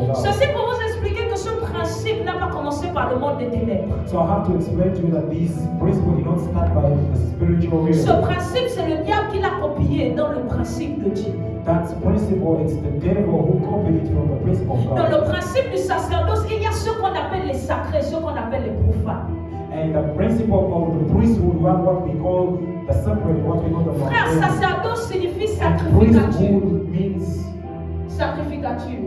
with us. Ceci pour vous expliquer que ce principe n'a pas commencé par le monde des ténèbres. So I have to explain to you that this principle did not start by the spiritual Ce realm. principe, c'est le diable qui l'a copié dans le principe de Dieu. That principle, it's the devil who copied it from the principle of Dans le God. principe du sacerdoce, il y a ce qu'on appelle les sacrés, ce qu'on appelle les profanes. And the principle of the priesthood, what we call the separate, what we call the Frère, mundane. sacerdoce signifie And sacrificature. priesthood means Sacrificature.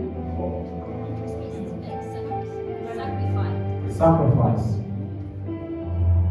sacrifice.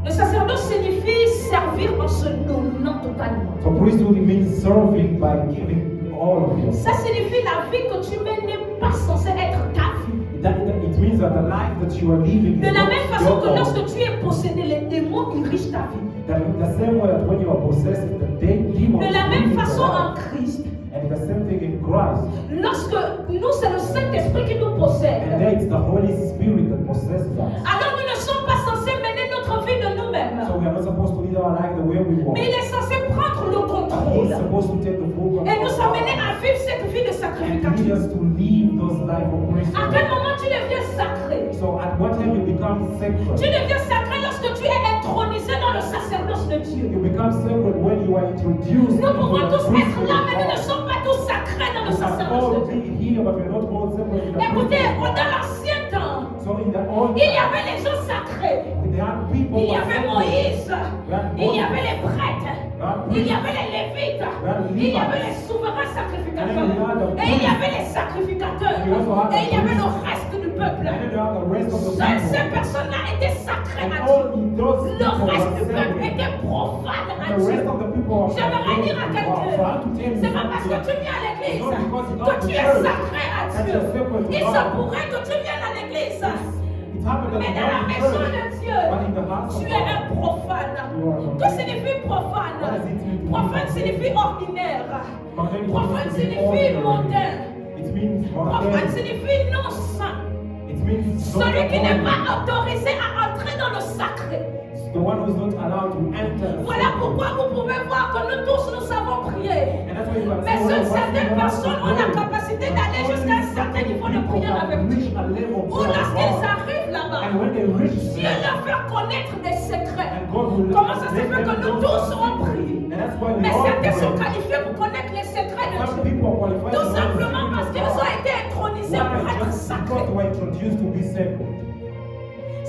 Le sacerdoce signifie servir en se donnant totalement. So priesthood means serving by giving all of you. Ça signifie la vie que tu mènes n'est pas censée être ta vie. It means that the life that you are living De is la not même façon your que own. lorsque tu es possédé, les démons dirigent ta vie. That in the same way that when you are possessed, the demons De la même live in façon your en life. Christ, And the same thing in Christ. lorsque nous, c'est le Saint-Esprit qui nous possède. And then it's the Holy Spirit that possesses us. Alors nous ne sommes pas censés mener notre vie de nous-mêmes. So we are not supposed to live our life the way we want. Mais il est censé prendre le He's contrôle supposed to take the full et nous control. amener à vivre cette vie de And lead sacrificature. us to live those life of À priesthood. quel moment tu deviens sacré? So at what time you become Tu sacred? deviens sacré lorsque tu es intronisé dans le sacerdoce de Dieu. You become sacred when you are introduced Nous into pouvons the tous être priesthood là, of mais nous ne God. sommes pas tous sacrés dans le We can sacerdoce all de Dieu. be here, but we're not all separate in the Écoutez, priesthood. dans l'ancien temps, So in the old il y avait les gens sacrés. there are people Il y who are avait sacred. Moïse. Il y avait les prêtres. Il y avait les lévites. Il y avait les souverains sacrificateurs. Et il y avait les sacrificateurs. Et il y avait le reste du peuple. And then there are the rest of the Seules ces people. personnes-là étaient sacrées And à Dieu. only those Le people reste are du peuple sacred. était profane à The Dieu. rest of the people are J'aimerais dire à sacred. So I have to tell quelqu'un, you c'est pas parce que something. tu viens à l'église It's not because you que come to tu es church sacré à that Dieu. you're sacred to Il God. se pourrait que tu viennes à l'église, It happened that mais you dans la come to maison church, de Dieu, but in the house tu of es God, un profane. Que signifie profane? What does it mean? Profane signifie ordinaire. Mundane is Profane supposed to be signifie ordinary. mondain. It means Profane mundane. signifie non saint. It means Celui qui n'est not pas autorisé à entrer dans le sacré. the one who's not allowed to enter. Voilà pourquoi vous pouvez voir que nous tous nous savons prier. And that's why you can Mais see seules what certaines everyone personnes ont la capacité d'aller jusqu'à un certain niveau de prière avec Dieu. Ou lorsqu'ils arrivent là-bas, And when they reach Dieu there, leur fait connaître des secrets. and God will Comment ça se let fait que them nous know tous something. on prie? And that's why we Mais all certains sont pray. qualifiés pour connaître les secrets de Some Dieu. people are qualified Tout to know the simplement secret parce of qu'ils God. ont été intronisés pour Why? être Just sacrés. because they were introduced to be sacred.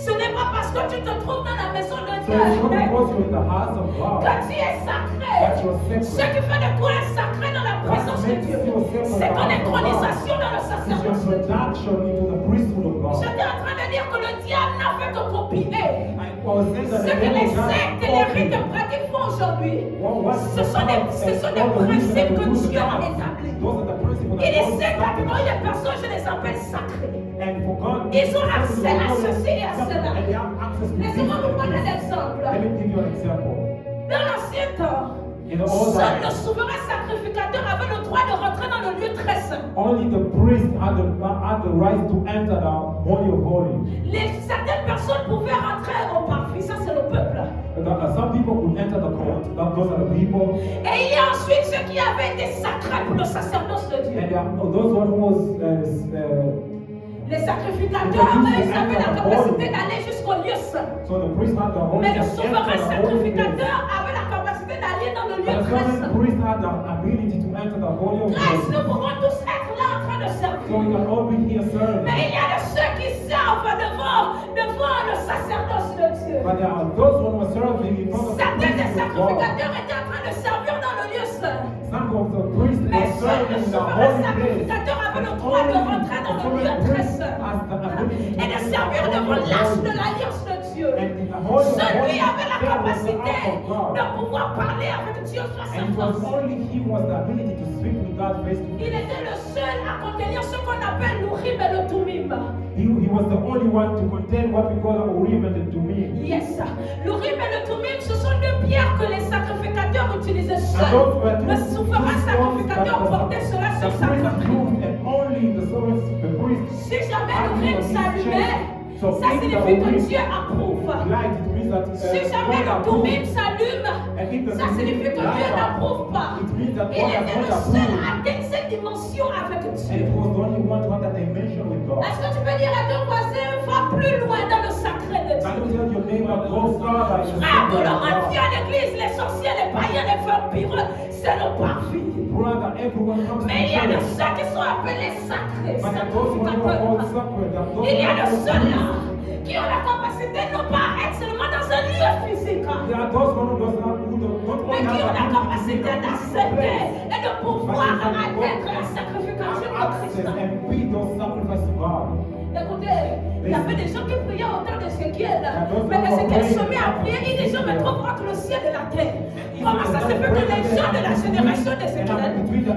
Ce n'est pas parce que tu te trouves dans la maison de So it's not Dieu because you're in the house of God que tu es sacré. that you're Ce sacred. qui fait de toi un sacré dans la présence de Dieu, c'est ton intronisation dans le It's your sacerdoce de Dieu. introduction into the priesthood of God. J'étais en train de dire que le diable n'a fait que copier I was saying that ce the que les devil sectes et les rites pratiques font aujourd'hui. Ce sont des principes que Dieu a établis. Et les sectes, maintenant, il y a personne, je les appelle sacrés. And for God, Ils ont accès à ceci et à cela. And they have access to Laissez-moi vous prendre un this. exemple. Let me give you an example. Dans l'ancien temps, In the old seul le times, souverain sacrificateur avait le droit de rentrer dans le lieu très saint. only the priest had the right to enter the Holy of Holies. Certaines personnes pouvaient rentrer au parvis, ça c'est le peuple. Some people could enter the court. Those are the people. Et il y a ensuite ceux qui avaient été sacrés pour le sacerdoce de Dieu. And there are those one who was Les sacrificateurs, eux, ils avaient la capacité d'aller jusqu'au lieu saint. so the priest had the Holy Mais le to enter souverain the Holy place. sacrificateur avait la capacité d'aller dans le lieu But the très sovereign saint. priest had the ability to enter the Holy of Grâce, Holies. nous pouvons tous être là en train de So servir. we can all be here serving. Mais il y a de ceux qui servent devant le sacerdoce de Dieu. But there are those who are serving in front of the Certains des priest of God. sacrificateurs étaient en train de servir dans le lieu saint. Some of the priests Mais were seul le serving in the souverain holy place. sacrificateur avait le droit de rentrer dans le lieu très saint et de servir devant l'arche de l'alliance de Dieu. Celui avait la capacité de pouvoir parler avec Dieu face à And it was face. only him who has the ability to speak with God face to Il face. était le seul à contenir ce qu'on appelle l'Urim et le Thummim. He was the only one to contain what we call the Urim and the Thummim. Yes. L'Urim et le Thummim, ce sont deux pierres que les sacrificateurs utilisaient And seuls. those were Le souverain sacrificateur portait cela the sur sa priest poitrine. used, and only the priest Si jamais had l'Urim it on his s'allumait, chest. So ça if the signifie que Urim Dieu approuve. light, it means that Si jamais le God Thummim approves. s'allume, And if the ça signifie que Thummim Dieu light n'approuve pas. it means that Il God était has le not seul approved. à atteindre cette dimension avec And Dieu. it was the only one to have that dimension with God. dire à ton voisin, va plus loin dans le sacré de Can you Dieu. tell your neighbor, go further in the Frère, tout sacred le of monde God? vient à l'église, les sorciers, les païens, les vampires, c'est le parvis. Brother, everyone comes to Mais il y a de church. ceux qui sont appelés sacrés, But there are those who are called sacrificateurs. sacred. There are those Il y a de who are ceux-là called qui ont la capacité non pas à être seulement dans un lieu physique, There are those who does not who don't mais qui ont la have capacité d'accepter et de pouvoir atteindre la sacrification de access Christ. and be those sacrifices to God. Écoutez, il y avait des gens qui priaient au temps d'Ézéchiel, mais Ézéchiel se met à prier, il dit, je me trouve entre le ciel et la terre. Comment ça se fait que les gens de la génération d'Ézéchiel,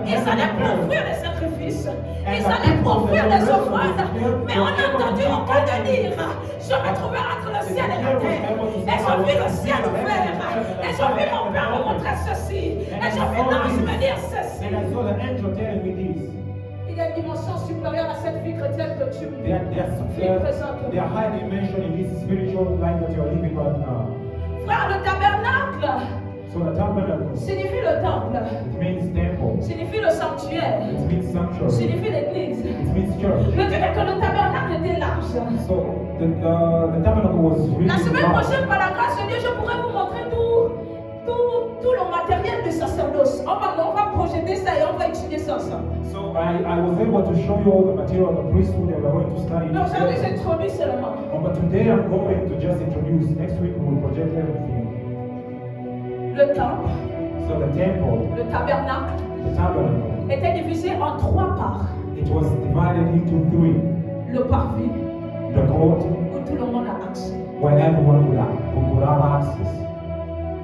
ils allaient pour offrir des sacrifices, ils allaient pour offrir des offrandes, mais on n'a entendu aucun de dire, je me trouvais entre le ciel et la terre, et j'ai vu le ciel ouvert, et j'ai vu mon père me montrer ceci, et j'ai vu l'ange me dire ceci. And I saw the angel telling me this. Il y a une dimension supérieure à cette vie chrétienne que tu They are high dimension in this spiritual life that you are living right now. Frère, le tabernacle So the tabernacle, signifie le temple, it means temple, signifie le sanctuaire, it means sanctuary, signifie l'église. it means church. Le truc est que le tabernacle était large. So the tabernacle was really La semaine large. prochaine, par la grâce de Dieu, je pourrais vous montrer tout le matériel du sacerdoce. On va projeter ça et on va étudier ça ensemble. So I was able to show you all the material of the priesthood and we're going to study Donc, aujourd'hui, it. j'introduis seulement. But today I'm going to just introduce. Next week we will project everything. Le temple, So the temple, le tabernacle, the tabernacle, était divisé en 3 parts. it was divided into 3. Le parvis, The court, où tout le monde a accès. where everyone would have access.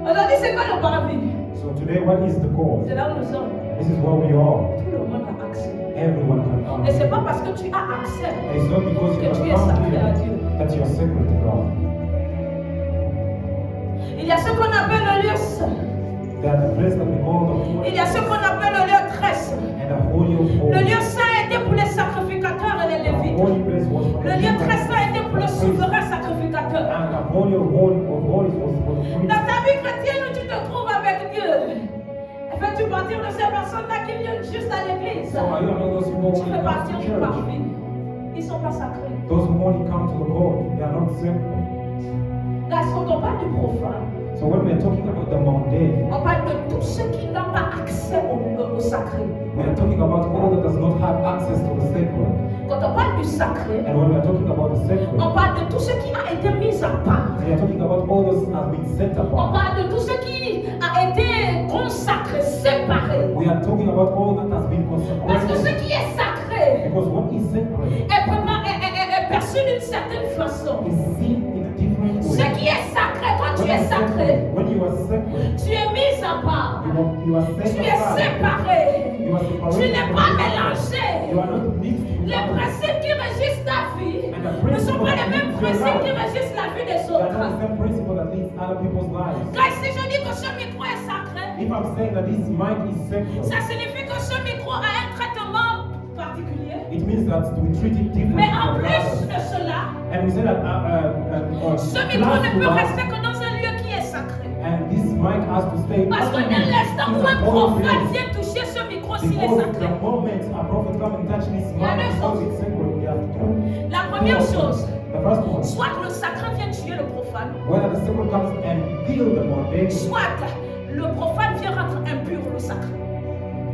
Aujourd'hui, c'est quoi le parvis? So today, what is the court? C'est là où nous sommes. This is where we are. Tout le monde a accès. Everyone can come. Et c'est pas parce que tu as accès And it's not because you que tu es have come sacré à here Dieu. that you are sacred to God. Il y a ce qu'on appelle le lieu saint. That the place that we call the Il y a ce qu'on appelle le lieu très saint. and the holy of Le holies. lieu saint était pour les sacrificateurs et les The lévites. holy place was for Le the lieu Levites très saint était pour le and the priests. souverain sacrificateur. And the holy of holies was for the priests. Dans ta vie chrétienne où tu te trouves avec Dieu, fais-tu partir de ces personnes-là qui viennent juste à l'église? So are you among those who Tu fais come partir to du church? parvis. Ils ne sont pas sacrés. Those who only come to the court, they are not sacred. Parce qu'on parle du profane. So when we are talking about the mundane, On parle de tous ceux qui n'ont pas accès au sacré. we are talking about all that does not have access to the sacred. Quand on parle du sacré, And when we are talking about the sacred, on parle de tout ce qui a été mis à part. we are talking about all those that have been set On apart. parle de tout ce qui a été consacré, séparé. We are talking about all that has been Parce que ce consecrated. qui est sacré Because what is sacred est perçu d'une certaine façon. is seen in a different Ce way. qui est sacré, quand tu es sacré, When you are sacred, tu es mis à part. you are set Tu es apart. séparé. You are separated. Tu n'es pas You mélangé. are not mixed Les together. principes qui régissent ta vie ne sont pas les mêmes principes qui régissent la vie des They are not autres. the same principle that leads other people's lives. Quand si je dis que ce micro est sacré, If I'm saying that this mic is sacred, ça signifie que ce micro a un traitement particulier. it means that we treat it differently Mais en from plus others. de cela, And we say that ce micro ne peut rester que dans un lieu qui est sacré. and this mic has to stay Parce que dès l'instant où un prophète vient toucher ce micro, s'il est because sacré, the moment a prophet come and touch this Il y a mic deux because choses. it's sacred, we have to do. la première chose, The first one, soit le sacré vient tuer le profane, whether the sacred comes and kill the mundane, soit le profane vient rendre impur le sacré.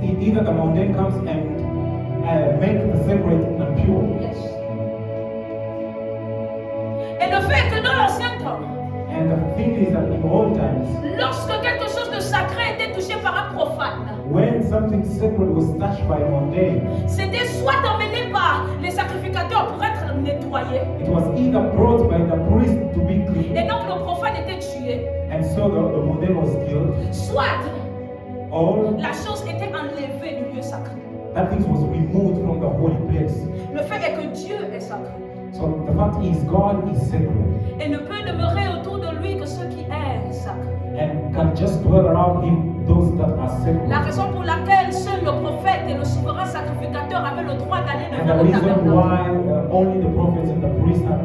either the mundane comes and make the sacred impure. Yes. Et le fait que dans l'ancien temps, And the thing is that in old times, lorsque quelque chose de sacré était touché par un profane, when something sacred was touched by a mundane, c'était soit emmené par les sacrificateurs pour être nettoyé, it was either brought by the priest to be clean, et donc le profane était tué, and so the mundane was killed, soit or la chose était enlevée du lieu sacré. that thing was removed from the holy place. Le fait est que Dieu est sacré So the fact is, God is sacred et ne peut demeurer autour de lui que ce qui est sacré. and can just dwell around Him those that are sacred. La raison pour laquelle seul le prophète et le souverain sacrificateur avaient le droit d'aller And devant the le reason tabernacle, why only the prophets and the priests have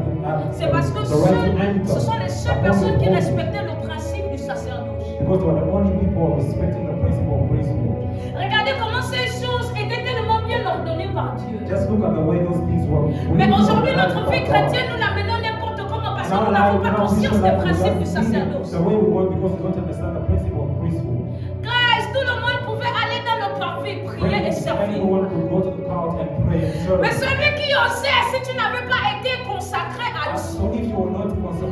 c'est parce que the right to enter. ce sont les seules the personnes qui holy respectaient le principe du sacerdoce. Because they were the only people respecting the principle of priesthood. Regardez comment ces choses étaient tellement bien ordonnées par Dieu. Just look at the way those things were. Mais aujourd'hui, notre vie chrétienne, nous la menons n'importe comment parce que nous n'avons pas conscience des principes du sacerdoce. Guys, tout le monde pouvait aller dans le parvis, prier et servir. Mais celui qui osait, si tu n'avais pas été consacré à Dieu,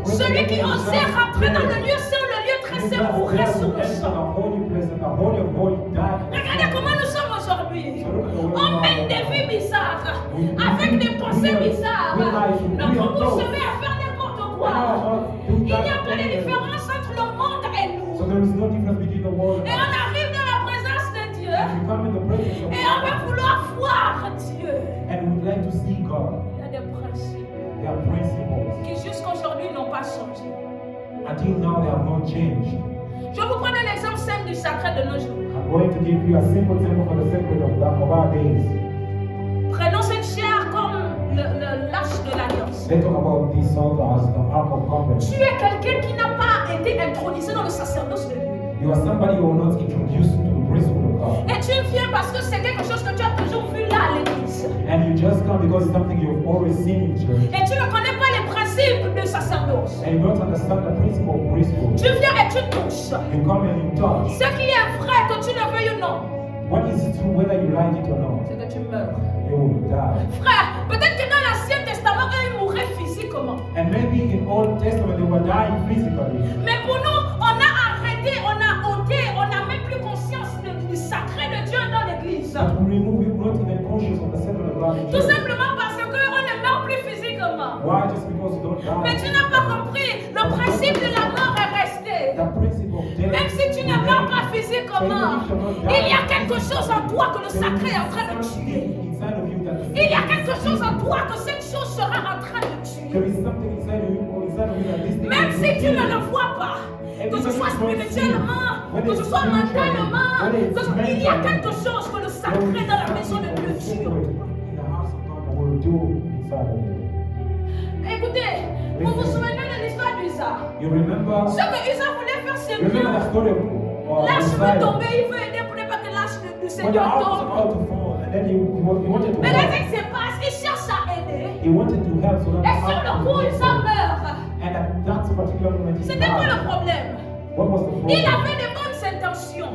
celui qui osait rentrer dans le lieu saint, le lieu très saint, mourir sur le sol. Regardez comment nous sommes aujourd'hui. On mène des vies bizarres, avec des pensées bizarres. Notre bouche se met à faire n'importe quoi. Il n'y a pas de différence entre le monde et nous. Et on arrive dans la présence de Dieu. Et on va vouloir voir Dieu. Il y a des principes qui jusqu'aujourd'hui n'ont pas changé. Until now, they have not changed. Je vais vous prendre l'exemple simple du sacré de nos jours. I'm going to give you a simple example for the sacred of our days. Prenons cette chair comme l'arche de l'alliance. Let's talk about this altar as the Ark of Covenant. Tu es quelqu'un qui n'a pas été intronisé dans le sacerdoce de Dieu. You are somebody who will not introduce to the priesthood of God. Et tu viens parce que c'est quelque chose que tu as toujours vu là à l'église. And you just come because it's something you've always seen in church. Et tu ne connais pas les principes du sacerdoce. And you don't understand the principle of priesthood. Tu viens et tu touches. You come and you touch. Ce qui est vrai, que tu le veuilles ou non, What is true, whether you like it or not, c'est que tu meurs. you will die. Frère, peut-être que dans l'Ancien Testament, eux, ils mouraient physiquement. And maybe in Old Testament they were dying physically. Mais pour nous, on a arrêté, on a ôté, on n'a même plus conscience du sacré de Dieu dans l'église. But we remove it, not even conscious of the sacred of God in Tout church. simplement parce qu'on ne meurt plus physiquement. Why? Just because you don't die. Mais tu n'as pas compris, le principe de la mort est resté. The principle of death. Même si tu ne meurs pas physiquement, il y a quelque chose en toi que le sacré est en train de tuer. Il y a quelque chose en toi que cette chose sera en train de tuer. Même si tu ne le vois pas, que ce soit spirituellement, que ce soit mentalement, il y a quelque chose que le sacré dans la maison de Dieu tue. Écoutez, vous vous souvenez de l'histoire d'Usa? Ce que Usa voulait faire, c'est bien. L'arche veut tomber, il veut aider pour ne pas que l'arche du Seigneur tombe. Mais là, ce qui se passe, il cherche à aider. Et sur le coup, Usa meurt. C'était quoi le problème? Il avait de bonnes intentions.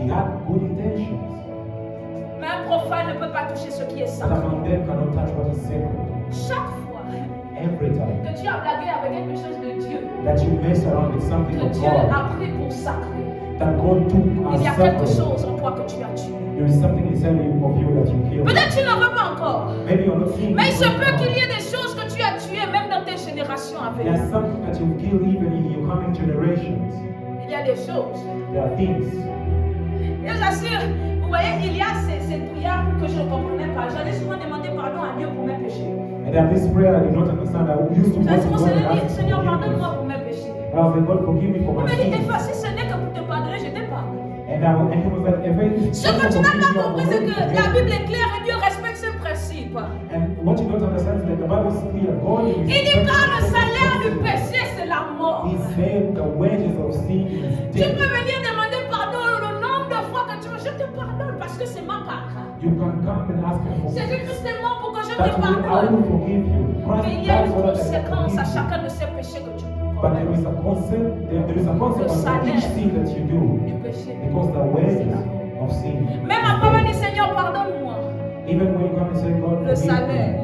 Mais un profane ne peut pas toucher ce qui est sacré. Chaque fois que tu as blagué avec quelque chose de Dieu, que Dieu a pris pour sacré, il y a quelque chose en toi que tu as tué. Peut-être tu n'en veux pas encore. Mais il se peut qu'il y ait des choses que tu as tuées même dans tes générations à venir. Il y a des choses. Je vous assure, vous voyez, il y a ces prières que je ne comprenais pas. J'allais souvent demander pardon à Dieu pour mes péchés. And that this prayer I did not understand. I used to go to God and ask Seigneur, pardonne-moi pour mes péchés. I was like, God, forgive me for Il my me dit, sins. effacer, ce n'est que pour te pardonner, je t'ai pardonné. And he was like, Ce que tu n'as pas compris, c'est que la Bible est claire et Dieu respecte ses principes. And what you don't understand is that the Bible is clear. God is Il dit quand le salaire du péché, c'est la mort. He said the wages of sin is Tu death. peux venir demander pardon le nombre de fois que tu veux. Je te pardonne parce que c'est ma part. You can come and ask him for Jésus-Christ est mort pour que je te that will, I pardonne. will forgive you. Mais il Christ y a died une so that I conséquence à can forgive chacun you. de ces péchés que tu But commets. there is a consequence for each sin that you do. Du péché. Because the wages of sin. Même après, on dit Seigneur, pardonne-moi. Even when you come and say, God, Le forgive salaire me,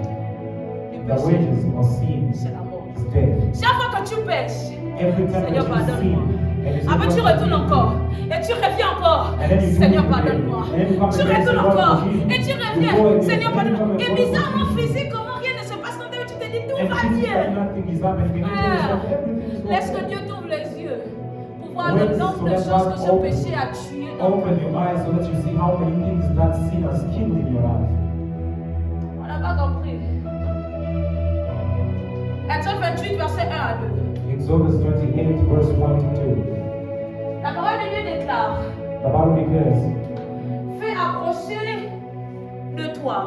du the péché, wages of sin c'est la mort. is death. Chaque fois que tu pêches, Every time Seigneur, that you sin, pardonne-moi. and you say, Après, tu God, retournes encore. Et tu reviens encore. And then you do Seigneur, it again. pardonne-moi. And then you come Tu again, retournes say, God, encore. forgive me. Et tu You go reviens. again. Seigneur, And then you pardonne-moi. come Et again, bizarrement, God, forgive me. physiquement, rien ne se passe dans ta vie. Tu te dis, tout And va physically bien. nothing is happening. And Frère, then everything is laisse que okay. Dieu t'ouvre les yeux pour voir Wait, le nombre so de that choses que God ce péché a tué dans ta Open vie. your eyes so that you see how many things that sin has killed in your life. On n'a pas compris. Exode 28, verset 1 à 2. Exodus 28, verse 1 to 2. La parole de Dieu déclare: The Bible declares, fais approcher de toi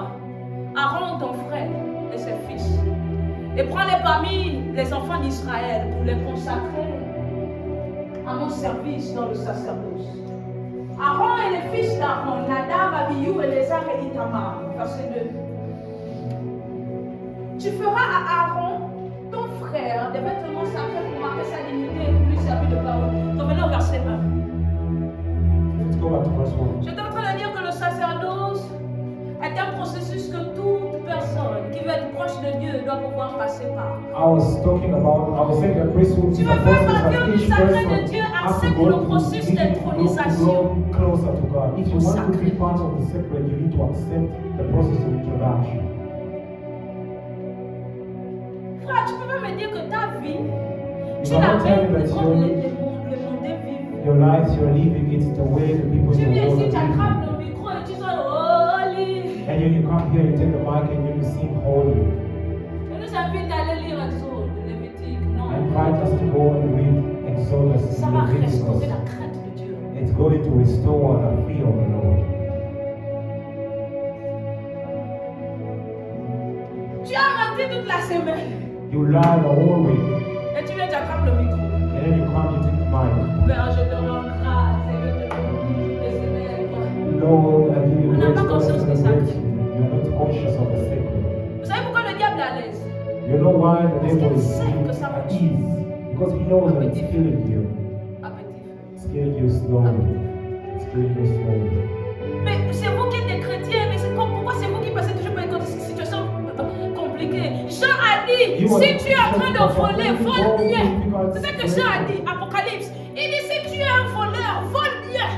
Aaron, ton frère, et ses fils, et prends-les parmi les enfants d'Israël pour les consacrer à mon service dans le sacerdoce. Aaron et les fils d'Aaron, Nadab, Abihu, Éléazar et Itamar. Verset 2. Tu feras à Aaron, ton frère, des vêtements sacrés pour marquer sa dignité et pour lui servir de parole. Revenons au verset 1. Let's go back to verse 1. J'étais en train de dire que le sacerdoce est un processus que toute personne qui veut être proche de Dieu doit pouvoir passer par. I was saying that priesthood Tu is veux a faire process partie that du each sacré de person Dieu, has to accepte go le through processus if you d'intronisation. go closer to God. If you want to be Sacré. part of the sacred, you need to accept the process of introduction. Frère, tu peux pas me dire que ta vie, You tu cannot la tell me mets that comme les mondes vivent. your life you're living, it's the way the people Tu in the viens world ici, tu are living. attrapes le micro et tu sors holy. And then you come here, you take the mic, and then you sing holy. Je nous invite à aller lire Exode, Lévitique. Non. I invite us to go and read Exodus Ça and va restaurer Leviticus. la crainte de Dieu. It's going to restore the fear of the Lord. Tu as menti toute la semaine. You lie the whole week, Et tu viens, tu attrapes le micro. and then you come, you take the mic. Père, je te rends grâce. Seigneur, je te bénis. Et Seigneur, Lord, I give you On n'a praise pas for conscience the de ça. sacred. You're not conscious of the sacred. vous savez pourquoi le diable est à l'aise? You know why the Parce devil qu'il is sait que ça va at tuer. ease? Because he knows that it's killing you. Appétit. It's killing you slowly. It's killing you slowly. Mais c'est vous qui êtes des chrétiens, mais c'est pourquoi c'est vous qui passez toujours par une situation compliquée? Jean a dit, si tu es en train de voler, vole bien. C'est ce que Jean a dit, Apocalypse. Il dit, si tu es un voleur, vole bien.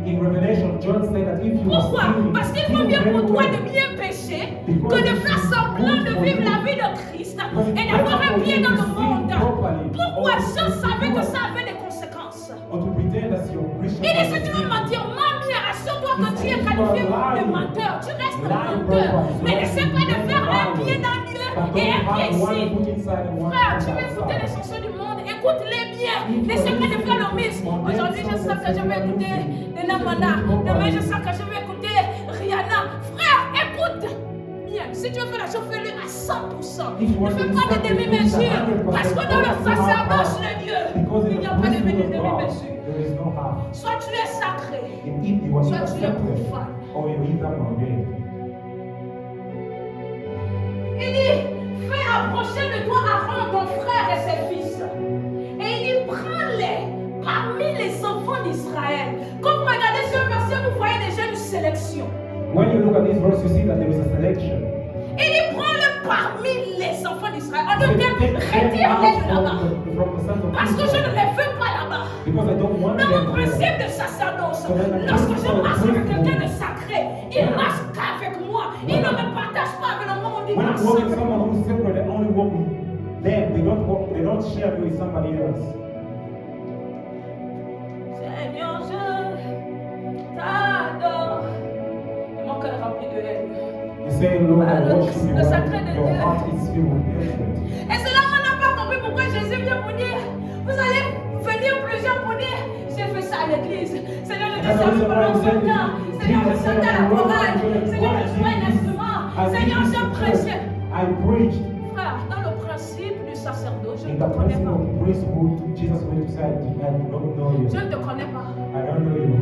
In Revelation, John said that if you Pourquoi? steal, Parce qu'il steal vaut mieux very pour toi well. de bien pécher que de faire semblant de vivre la vie de Christ et d'avoir un pied dans le monde. Pourquoi Jean savait que ça avait des conséquences? Or to pretend as you're Christian. Il dit, si tu veux mentir, mens bien, assure-toi que tu es qualifié de menteur. Tu restes menteur. Mais n'essaie pas de faire un pied dans Dieu et un pied ici. Frère, tu veux écouter les chansons du monde, écoute-les bien. N'essaie pas de faire le mix. Aujourd'hui, je sens que je vais écouter Nena Mana. Demain, je sens que je vais écouter Rihanna. Frère, écoute bien. Si tu veux faire la chose, fais-le à 100%. Ne fais pas de demi-mesure. Parce que dans le sacerdoce de Dieu, il n'y a pas de demi-mesure. There is no half. Soit tu es sacré, And if you are soit either tu es separate profane. or you're either mundane. Il dit, fais approcher de toi Aaron, ton frère et ses fils. Et il dit, prends-les parmi les enfants d'Israël. Quand vous regardez ce verset, vous voyez déjà une sélection. When you look at this verse, you see that there is a selection. Il dit, prends-le parmi les enfants d'Israël. En d'autres termes, retire-les de là-bas. Parce que je ne les veux pas là-bas. Because I don't want Dans them mon there. principe de sacerdoce, lorsque je marche avec quelqu'un de sacré, il marche qu'avec moi. Il ne me partage pas avec le monde. Il When marche I'm walking with avec moi. someone who's separate, they only walk with them. They don't share me with somebody else. Seigneur, je t'adore. Et mon cœur est rempli de haine. You say, Lord, I Le- worship you, le sacré de but your Dieu. heart is filled with hatred. Et cela, on n'a pas compris pourquoi Jésus vient pour dire. Vous allez venir plusieurs pour dire, j'ai fait ça à l'église. Seigneur, je t'ai servi pendant 20 ans. Seigneur, je chantais à la chorale. Seigneur, je jouais un instrument. Seigneur, je prêchais. I preached. Frère, dans le principe du sacerdoce, je In ne the te connais principle pas. of priesthood, Jesus went to say, I do not know you. Je ne te connais pas. I don't know you.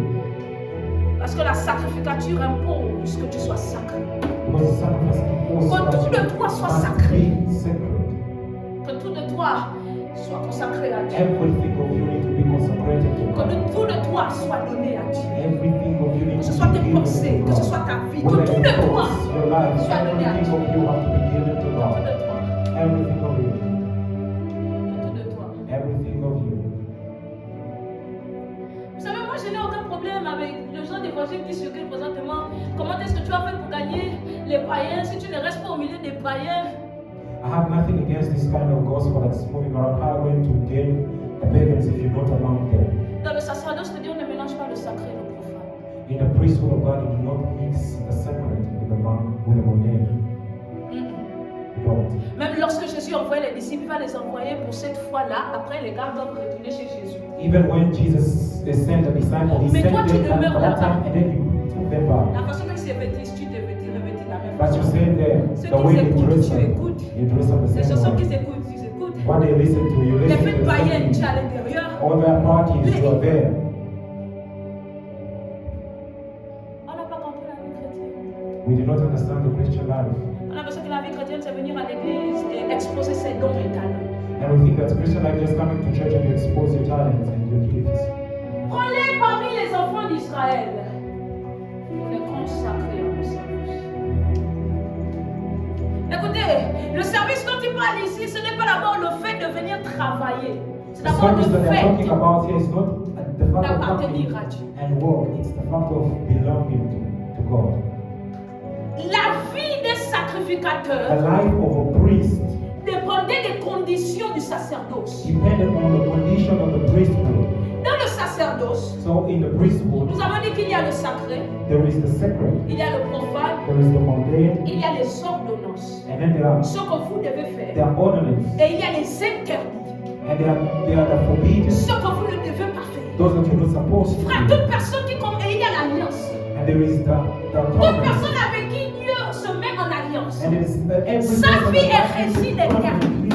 Parce que la sacrificature impose que tu sois sacré. Because the sacrifice imposed Que tout that de toi soit must sacré. be sacred. Que tout de toi soit consacré à Dieu. Everything of you need to be consecrated to Que God. tout de toi soit donné à Dieu. Everything of you need Que to ce soit be tes given pensées, to que ce God. soit ta vie, que Whether tout your de toi, thoughts, your life, soit donné à everything Dieu. of you have to be given to Tout God. de toi, Everything of you. tout de toi. Everything of you. Vous savez, moi je n'ai aucun problème avec le genre d'évangile qui circule présentement. Comment est-ce que tu vas faire pour gagner les païens si tu ne restes pas au milieu des païens? I have nothing against this kind of gospel that's moving around. How are you going to gain the pagans if you're not among them? Dans le sacerdoce de Dieu, on ne mélange pas le sacré et le profane. In the priesthood of God, you do not mix the sacred with the mundane. You don't. Même lorsque Jésus envoyait les disciples, il va les envoyer pour cette fois-là. Après, les gars doivent retourner chez Jésus. Even when Jesus sent the disciples, he Mais sent toi, tu them back demeures for that là-bas. time and then he took them back. La façon dont ils se vêtissent, tu te revêtis la même But you façon. say there, Ceux the qui way they écoutent, dress tu up, écoutes. you dress up the Les same chansons way. qu'ils écoutent, ils écoutent. What they listen to, you Les listen fêtes to the païennes, tu same es à thing. l'intérieur. All their parties, you are there. On n'a pas compris la vie chrétienne. We do not understand the Christian life. On a pensé que la vie chrétienne, c'est venir à l'église et exposer ses dons et talents. And we think that Christian life just coming to church and you expose your talents and your gifts. Prenez parmi les enfants d'Israël pour les consacrer à mon service. Écoutez, le service dont il parle ici, ce n'est pas d'abord le fait de venir travailler. C'est The d'abord service le that they're fait talking about here is not the fact of d'appartenir coming à Dieu. and work, it's the fact of belonging to God. La vie des The sacrificateurs life of a priest dépendait des conditions du sacerdoce. depended on the condition of the priesthood. Dans le sacerdoce, So in the priesthood, nous avons dit qu'il y a le sacré, there is the sacred, il y a le profane, there is the mundane, il y a les ordonnances, and then there ce que vous devez are faire, ordinances, et il y a les interdits, and there are the forbidden, ce que vous ne devez pas faire. those that you're not supposed to Frère, do. toute personne qui compte, et il y a l'alliance. And there is the Toute covenant. personne avec qui Dieu se met en alliance. And it's every Sa person vie that est régie d'interdit.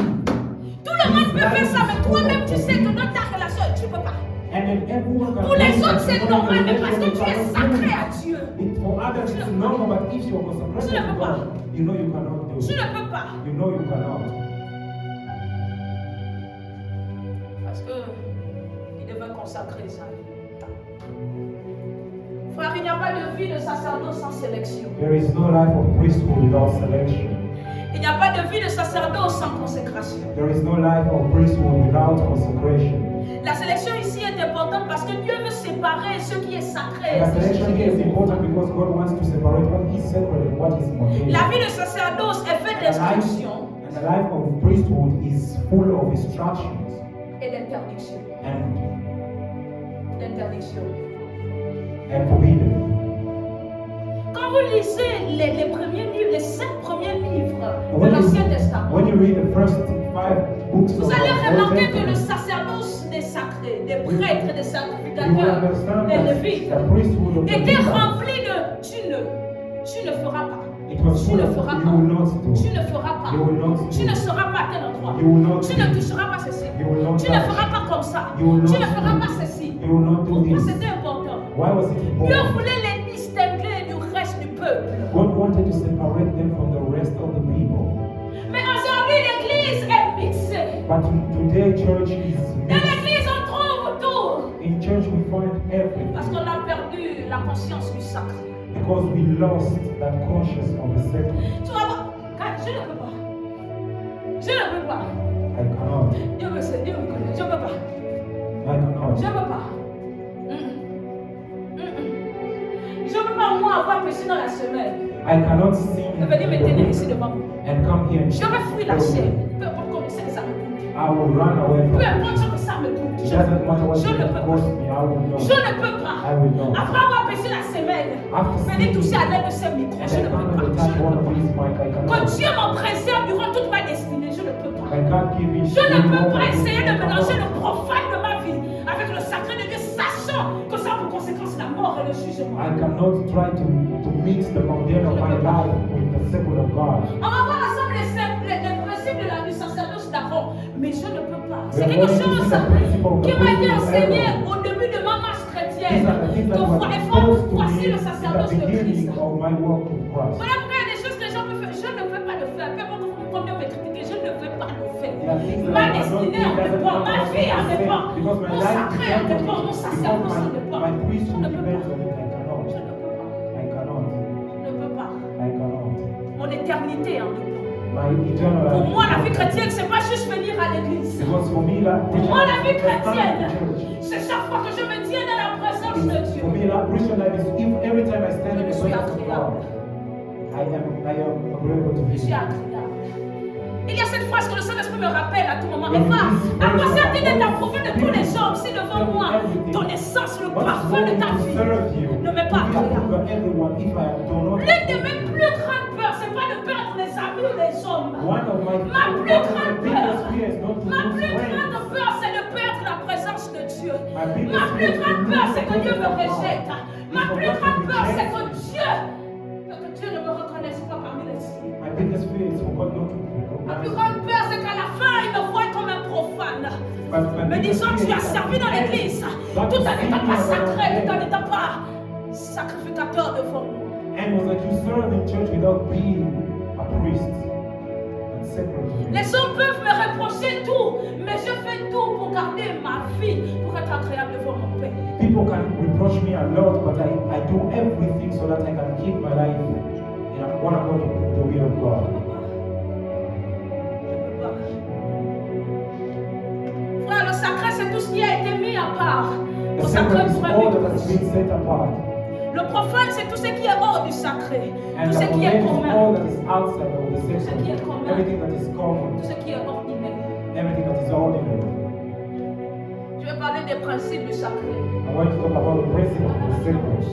Tout le monde peut faire ça, mais toi-même tu sais que dans ta relation, tu ne peux pas. And then everyone can Pour les do autres, that. c'est normal, mais parce que tu es sacré à Dieu. For others, it's normal, but if you are consecrated Tu ne to peux pas. God, you know you cannot do Tu it. ne peux pas. You know you cannot. Parce que il devait consacrer sa vie. Frère, il n'y a pas de vie de sacerdoce sans sélection. There is no life of priesthood without selection. Il n'y a pas de vie de sacerdoce sans consécration. There is no life of priesthood without consecration. La sélection ici est importante parce que Dieu veut séparer ce qui est sacré. And the de ce selection qui here is est important because God wants to separate what is sacred and what is mundane. La vie de sacerdoce est faite d'instruction And the life of priesthood is full of instructions et d'interdiction. and D'interdiction. forbidden. Quand vous lisez les premiers livres, les 5 premiers livres de When l'Ancien Testament, you read the first 5 books vous of allez the Old remarquer que le Testament, sacerdoce des sacrés, des prêtres, des you will sacrificateurs, understand des that lévites, the priesthood of the était Levites, rempli de tu ne feras pas. it was Tu full ne of feras you will not pas. do. Tu ne feras pas. You will not Tu do. ne seras pas à tel endroit. You will not Tu ne do. toucheras pas ceci. You will not Tu ne touch. feras pas comme ça. You will Tu not ne feras do. pas ceci. You will not do Pourquoi this. c'était important? Why was it Dieu important? voulait les distinguer du reste du peuple. God wanted to separate them from the rest of the people. Mais aujourd'hui, l'église est mixée. But today, church is Dans mixed. l'église, on trouve tout. In church, we find everything Parce qu'on a perdu la conscience du sacré. because we lost that conscience of the sacred. Tu vas voir, je ne peux pas. Je ne peux pas. I cannot. Dieu me sait, Dieu me connaît. Je ne peux pas. I cannot. Je ne peux pas. Je ne peux pas, moi, avoir péché dans la semaine. I cannot sin Je vais venir me tenir ici devant vous. and come here and Je vais fuir la chair. Peu importe combien c'est que ça me coûte. I will run away from Peu it. importe ce que ça me coûte. It doesn't matter what Je ne it peux costs pas. me, I will know. Je ne peux pas. I will know. Après avoir péché la semaine, After venir sinning, toucher à l'aide de ce micro, and je I ne come peux and pas. touch Je ne one peux of these mic, I pas. Que cannot. Dieu m'en préserve durant toute ma destinée, je ne peux pas. I can't give in. Je ne peux pas essayer de mélanger le profane de ma vie avec le sacré de Dieu, sachant que ça a pour conséquence la mort et le jugement. I cannot try to mix the mundane of my life with the sacred of God. On va voir ensemble les principes de du sacerdoce d'Aaron, mais je ne peux pas. C'est We are quelque going to chose see the principle of the qui m'a été priesthood of enseigné Aaron. au début de ma marche These chrétienne. are the things that Que were voici exposed to me le in sacerdoce the de Christ. beginning of my walk with Christ. Voilà pourquoi il y a des choses que les gens peuvent faire. Je ne veux pas le faire. Peu importe combien me critiquer, je ne veux pas le faire. There are things that Ma I cannot destinée do en that dépend, ma vie en I dépend, because my mon life sacré en depends dépend, on mon it. sacerdoce en dépend. My Je priesthood ne peux pas. depends on it. I cannot. Je ne peux pas. I cannot. Je ne peux pas. I cannot. Mon éternité en dépend. My eternal life. Pour moi, la vie chrétienne, c'est pas juste venir à l'église. Because for me, like, Pour moi, la vie Christian life is chrétienne, coming to church. c'est chaque fois que je me tiens dans la présence de Dieu. For me, like, Christian life is if every time I stand in the Je suis presence of God, I am agreeable to Je suis Him. agréable. Il y a cette phrase que le Saint-Esprit me rappelle à tout moment. Et va, à quoi sert-il d'être approuvé de tous les hommes si devant moi, ton essence, le parfum de ta vie, ne m'est pas agréable? L'une de mes plus grandes peurs, c'est pas de perdre les amis ou les hommes. Ma plus grande peur, c'est de perdre la présence de Dieu. Ma plus grande peur, c'est que Dieu me rejette. Ma plus grande peur, c'est que Dieu ne me reconnaisse pas parmi les siens. Ma plus grande peur, c'est qu'à la fin, il me voit comme un profane. Me disant, tu as servi dans l'église, tout en n'étant pas sacré, tout en n'étant pas sacrificateur devant moi. And was that you serve in church without being a priests and separate me. Les hommes peuvent me reprocher tout, mais je fais tout pour garder ma vie, pour être agréable devant mon Père. People can reproach me a lot, but I do everything so that I can keep my life in one according to the will of God. Frère, le sacré, c'est tout ce qui a été mis à part. The Le sacré sacred is pourrait all that has vivre. been set apart. Le profane, c'est tout ce qui est hors du sacré, And tout the ce qui est profane is all commun, that is outside of the sacred. Everything that is common, tout ce qui est ordinaire. everything that is ordinary. Je vais parler des principes du sacré. I want to talk about the principle of the sacred.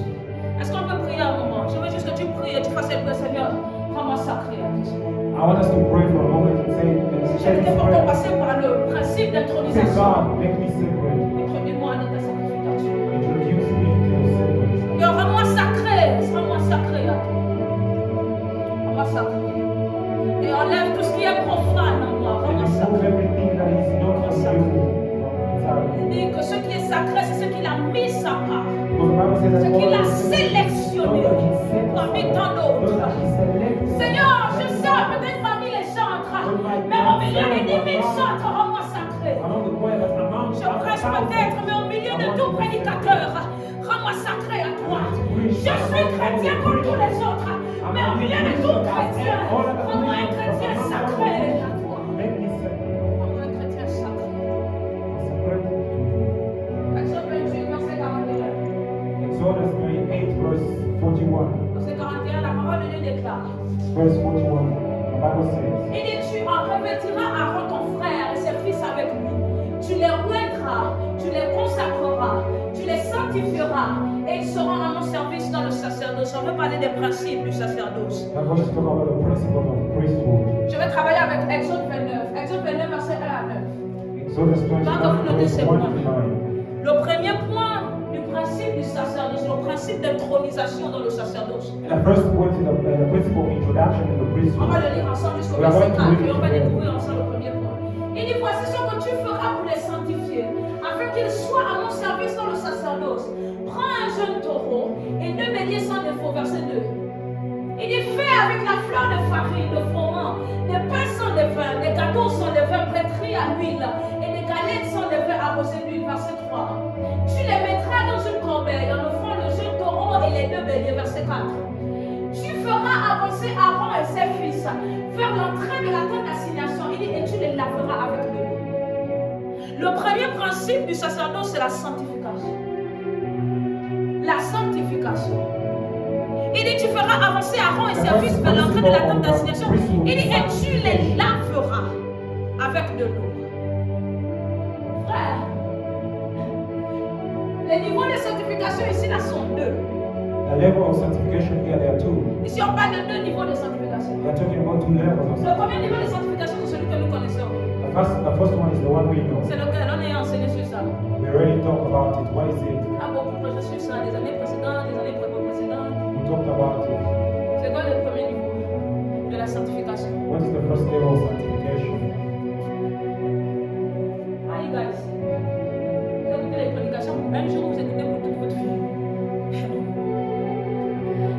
Est-ce qu'on peut prier un moment? Je veux juste que tu pries et tu fasses le Seigneur, rends-moi sacré. I want us to pray for a moment and say, Je n'étais pas encore passé par le principe say, d'intronisation. God, make me sacred. Introduis-moi dans ta sacrification. Introduce me to your sacred. Et rends-moi sacré à toi. Rends-moi sacré. Et enlève tout ce qui est profane en moi. And Rends-moi remove sacré. everything that is not from you. Il dit que ce qui est sacré, c'est ce qu'il a mis à part. Because the Bible says that Ce all qu'il a that is sélectionné those that he set parmi aside, tant those d'autres. that he selected. Seigneur, je sais peut-être parmi les chantres, mais au milieu des 10 000 chantres, rends-moi sacré. Among the choir, but among Je prêche peut-être, mais au milieu de tout prédicateur, rends-moi sacré à toi. Je suis chrétien comme tous les autres, mais au milieu de tout chrétien, rends-moi un chrétien sacré à toi. Make me sacred. Rends-moi un chrétien sacré. Sacred. Exode 28, verset 41. Exodus 28, verse 41. Verset 41, la parole de Dieu déclare. Verse 41. The Bible says, Il dit, tu en revêtiras Aaron ton frère et ses fils avec lui. Tu les oindras, tu les consacreras, tu les sanctifieras et ils seront à mon service dans le sacerdoce. On veut parler des principes du sacerdoce. I'm going to talk about the principle of priesthood. Je vais travailler avec Exode 29. Exode 29, verset 1 à 9. Exodus 29, verse 1 to 9. Le premier point du principe du sacerdoce, le principe d'intronisation dans le sacerdoce. And the first point is the principle of introduction in the On priesthood. va le lire ensemble jusqu'au We are verset going to 4 read et it on va together. découvrir ensemble le premier point. Il dit, voici ce que tu feras pour les sanctifier, afin qu'ils soient à mon service dans le sacerdoce. Prends un jeune taureau et 2 béliers sans défaut, verset 2. Il dit, fais avec la fleur de farine, de froment, des pains sans levain, des gâteaux sans levain pétris à l'huile et des galettes sans levain arrosées d'huile, verset 3. Tu les mettras dans une corbeille en offrant le jeune taureau et les 2 béliers, verset 4. Tu feras avancer Aaron et ses fils vers l'entrée de la tente d'assignation. Il dit, et tu les laveras avec l'eau. Le premier principe du sacerdoce, c'est la sanctification. La sanctification. Il dit, tu feras avancer Aaron et ses fils vers l'entrée de la tente d'assignation. Il dit, et tu les laveras avec de l'eau. Frère, les niveaux de sanctification ici là sont 2. The level of sanctification here, there are two. Ici, on parle de 2 niveaux de sanctification. We are talking about two levels of Le sanctification. premier niveau de sanctification, c'est celui que nous connaissons. The first one is the one we know. C'est lequel on est enseigné sur ça. We already talked about it. What is it? On a beaucoup prêché sur ça les années précédentes, les années précédentes. We talked about it. C'est quoi le premier niveau de la sanctification? What is the first level of sanctification? Hi guys. Vous écoutez les prédications, un jour vous écoutez pour toute votre vie.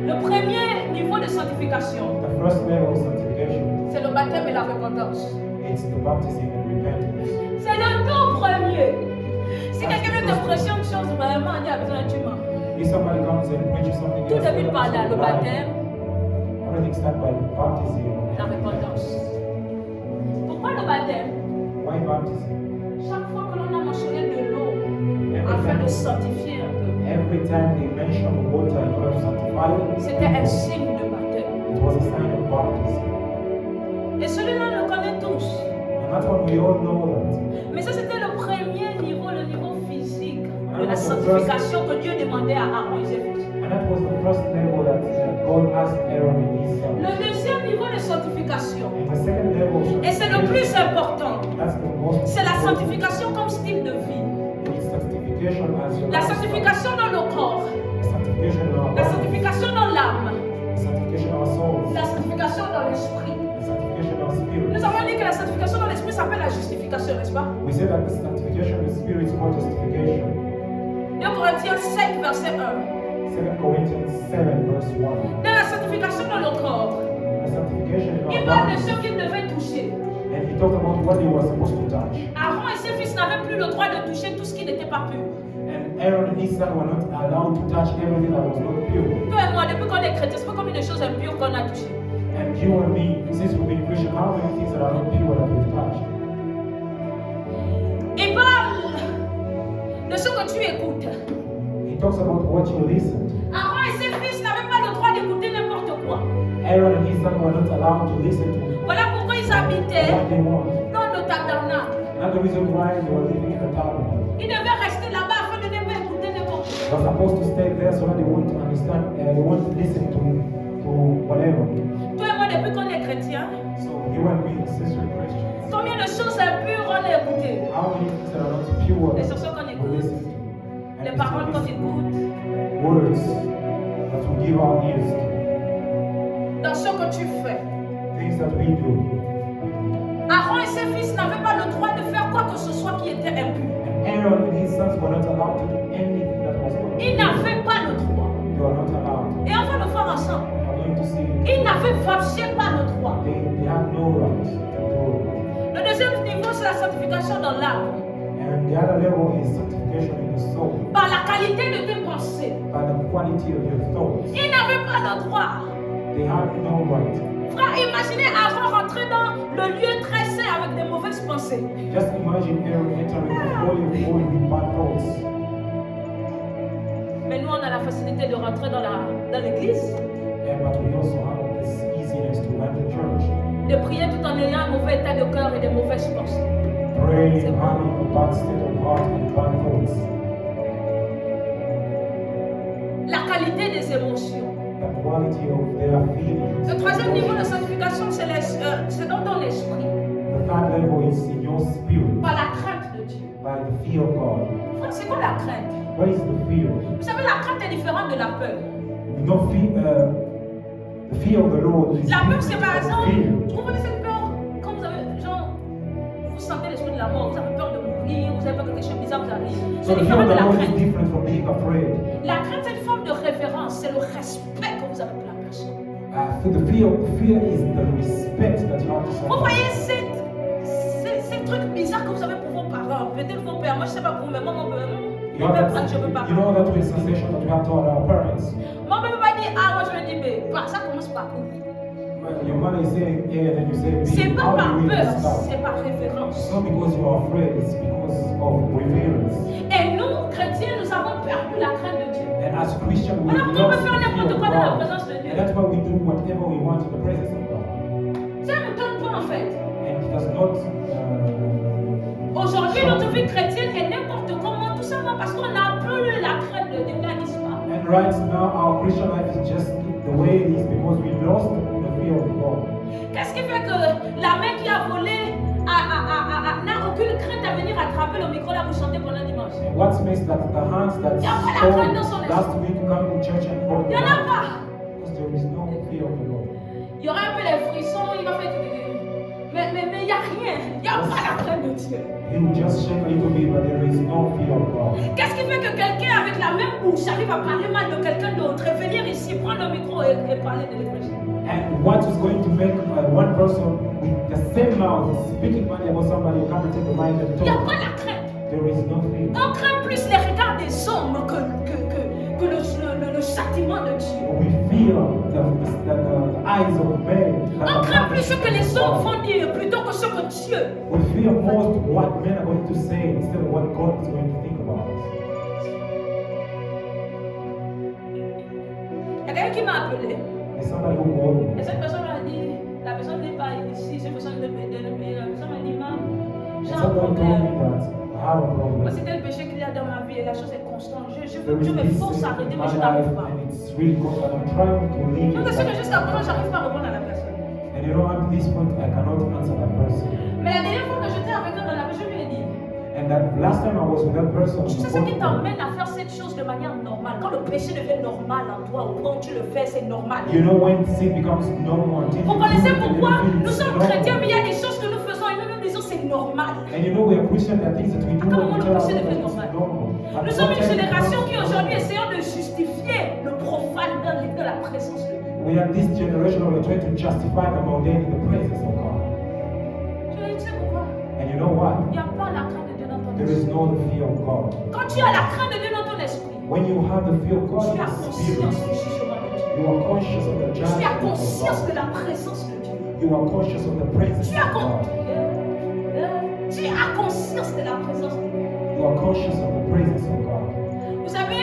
Le premier niveau de sanctification, The first level of sanctification, c'est le baptême et la repentance. it's the baptism and repentance. C'est le tout premier. Si quelqu'un vient te prêcher une chose, vraiment, il y a besoin d'un humain. If somebody comes and preaches something Tout else, débute par là, le baptême, everything starts by baptism. la repentance. Pourquoi le baptême? Why baptism? Chaque fois que l'on a mentionné de l'eau, Every afin de time, sanctifier un peu, every time they mention water in order to sanctify it, c'était un signe de baptême. it was a sign of baptism. Et celui-là, on le connaît tous. And that's what we all know that. Mais ça, c'était le premier niveau, le niveau physique de la sanctification que Dieu demandait à Aaron et ses fils. And that was the first level that God asked Aaron and his sons. Le deuxième niveau de sanctification, And the second level of et c'est le plus important, that's the most c'est la sanctification comme style de vie. It's sanctification as your La sanctification dans le corps, sanctification in our la body, sanctification dans l'âme, sanctification in our souls, la sanctification dans l'esprit. sanctification in our spirit. Nous avons dit que la sanctification dans l'esprit s'appelle la justification, n'est-ce pas? We say that the sanctification in the spirit is called justification. 2 Corinthiens 5, verset 1. 2 Corinthians 7 verse 1. Dans la sanctification dans le corps, the sanctification in Il our parle de lives. ceux qu'il devait toucher. And he talked about what they were supposed to touch. Aaron et ses fils n'avaient plus le droit de toucher tout ce qui n'était pas pur. And Aaron and his son were not allowed to touch everything that was not pure. Toi et moi, depuis qu'on est chrétien, c'est pas comme une chose impure qu'on a touchée. And you and me, since we've been Christian, how many things that are not pure that we've touched? Il parle de ce que tu écoutes. He talks about what you listen. Aaron et ses fils n'avaient pas le droit d'écouter n'importe quoi. Aaron and his son were not allowed to listen to Voilà pourquoi ils habitaient what they want. dans le tabernacle. Not the reason why they were living in the tabernacle. Ils devaient rester là-bas afin de ne pas écouter n'importe They quoi. were supposed to stay there so that they won't understand, they won't listen to whatever. Toi et moi, depuis qu'on est chrétien, So you and me, sister Christians, combien de choses impures on a écoutées? how many things that are not pure Les chansons qu'on we écoute, listen to? And les it's paroles qu'on these écoute, words that we give our ears to, dans ce que tu fais. things that we do. Aaron et ses fils n'avaient pas le droit de faire quoi que ce soit qui était impur. And Aaron and his sons were not allowed to do anything that was not Ils pure. n'avaient pas le droit. They were not allowed. Et on va le faire ensemble. We are going to see it. Ils n'avaient absolument pas le droit. They have no right to do it. Le deuxième niveau, c'est la sanctification dans l'âme. And the other level is sanctification in the soul, Par la qualité de tes pensées. by the quality of your thoughts. Ils n'avaient pas le droit. They have no right. Frère, imaginez Aaron rentrer dans le lieu très saint avec des mauvaises pensées. Just imagine Aaron entering the holy of holies with bad thoughts. Mais nous, on a la facilité de rentrer dans l'église, Yeah, but we also have this easiness to enter church. de prier tout en ayant un mauvais état de cœur et des mauvaises pensées. Pray, C'est bon. having a bad state of heart and bad thoughts. La qualité des émotions. The quality of their feelings. Le troisième niveau de sanctification, c'est dans l'esprit, The third level is in your spirit, par la crainte de Dieu. by the fear of God. Frère, c'est quoi la crainte? What is the fear? Vous savez, la crainte est différente de la peur. No fear. The fear of the Lord is La peur, c'est par different from fear. exemple, vous connaissez cette peur quand vous avez, genre, vous sentez l'esprit de la mort, vous avez peur de mourir, vous avez peur que quelque chose de bizarre vous arrive. So C'est the fear différent of de the la Lord is crainte. different from being afraid. La crainte, c'est une forme de révérence, c'est le respect que vous avez pour la personne. So the fear is the respect that you have to Vous someone. voyez ces trucs bizarres que vous avez pour vos parents, peut-être vos pères, moi je sais pas pour, mais moi mon père, You mon père, know je veux pas. that weird sensation that we have toward our parents. Mon père va dire ah, moi je vais dire mais bah, ça commence par où? Your mother is saying A and then you say B. C'est pas How par do we peur, start? c'est par révérence. It's not because you are afraid, it's because of reverence. Et nous, chrétiens, nous avons perdu la crainte de Dieu. And as Christians, we Voilà love pourquoi on peut the faire fear n'importe of quoi dans la God. présence de Dieu. And that's why we do whatever we want in the presence of God. Ça ne donne pas en fait. And it does not. Aujourd'hui, notre vie chrétienne est n'importe comment, tout simplement parce qu'on n'a plus la crainte de Dieu, la disparaît. And right now, our Christian life is just the way it is because we lost the fear of God. Qu'est-ce qui fait que la main qui a volé n'a aucune crainte à venir attraper le micro là pour chanter pendant dimanche? And what makes that the hands that Il y a pas la crainte dans son stole last week come to church and hold Il n'y en a pas. because there is no fear of the Lord. Il y aura un peu les frissons, il va faire mais il n'y a rien. Il n'y a pas la crainte de Dieu. He will just shake a little bit, but there is no fear of God. Qu'est-ce qui fait que quelqu'un avec la même bouche arrive à parler mal de quelqu'un d'autre et venir ici, prendre le micro et parler de l'évangile? And what is going to make one person with the same mouth speaking money about somebody come and take the mic and Il n'y a talk? pas la crainte. There is no fear. On craint plus les regards des hommes que le châtiment de Dieu. We fear the eyes of men. On craint plus ce que les hommes vont dire plutôt que ce que Dieu. We fear most what men are going to say instead of what God is going to think about us. Il y a quelqu'un qui m'a appelé. There's somebody who called me. Et cette personne m'a dit, la personne n'est pas ici, cette personne n'est pas ici. La personne m'a dit, maman, j'ai And un somebody told problème. me that I have a Moi, problem. c'est tel péché qu'il y a dans ma vie et la chose est constante. There is Je me this force à sin arrêter, in mais my je life n'arrive pas. and it's really constant. I'm trying to leave Je me suis dit, it. jusqu'à présent, j'arrive pas à répondre à la personne. And you know, at this point, I cannot answer that person. Mais la dernière fois que j'étais avec elle dans la je lui ai dit, And that last time I was with that person, tu sais ce qui t'emmène à faire cette chose de manière normale. Quand le péché devient normal en toi, ou quand tu le fais, c'est normal. you know when sin becomes normal. until Vous you connaissez do it and pourquoi you feel nous it's sommes normal. chrétiens, mais il y a des choses que nous faisons et nous disons c'est normal. And you know we are Christian, there are things that we do À quel and moment we le tell péché ourselves devient it's normal? normal. At Nous what sommes une time it génération becomes qui normal? aujourd'hui essayons de justifier le profane dans la présence de Dieu. We are this generation where we're trying to justify the mundane in the presence of God. Tu sais pourquoi? And you know what? Il n'y a pas la crainte de Dieu dans ton There is esprit. no fear of God. Quand tu as la crainte de Dieu dans ton esprit, When you have the fear of God tu in as the conscience spirit, du jugement de Dieu. you are conscious of the Tu as judgment of conscience God. de la présence de Dieu. You are conscious of the presence Tu of as, God. tu as conscience de la présence de Dieu. You are conscious of the presence of God. Vous savez,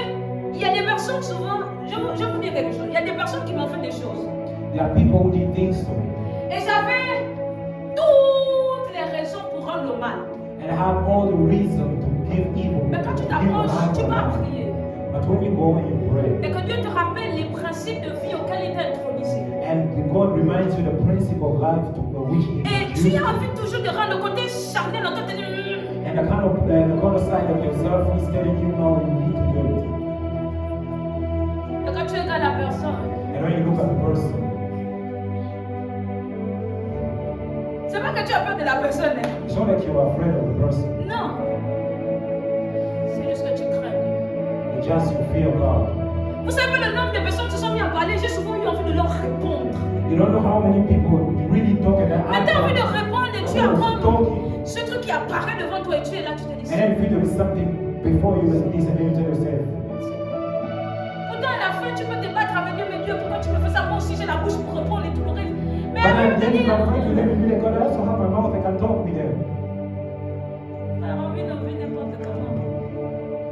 il y a des personnes souvent, je vais vous dire quelque chose, il y a des personnes qui m'ont fait des choses. There are people who did things to me, Et j'avais toutes les raisons pour rendre le mal. and I have all the reason to give evil. Mais quand tu to give t'approches, harm tu to vas life. prier. But when you go and you pray, Et que Dieu te rappelle les principes de vie auxquels il t'a intronisé. and God reminds you the principle of life to which He Et tu introduced as you, envie toujours de rendre le côté charnel en toi, te dire, and the kind of side of yourself is telling you now you need to do it. Et quand tu regardes la personne, And when you look at the person, c'est pas que tu as peur de la personne. Hein. it's not like you are afraid of the person. Non. C'est juste que tu crains Dieu. It's just you fear God. Vous savez le nombre de personnes qui se sont mis à parler, j'ai souvent eu envie de leur répondre. You don't know how many people really talk and Mais tu as envie de répondre et tu as comme talking. ce truc qui apparaît devant toi et tu es là, tu te dis. And then you feel there is something before you like this, and then you tell yourself, Pourtant à la fin tu peux te battre avec Dieu, mais Dieu, pourquoi tu me fais ça? Moi aussi j'ai la bouche pour répondre et tout le reste. Mais but avec then you Dieu, can find with them and be like, God, I also have my mouth, I can talk with them. on vit nos vies n'importe comment.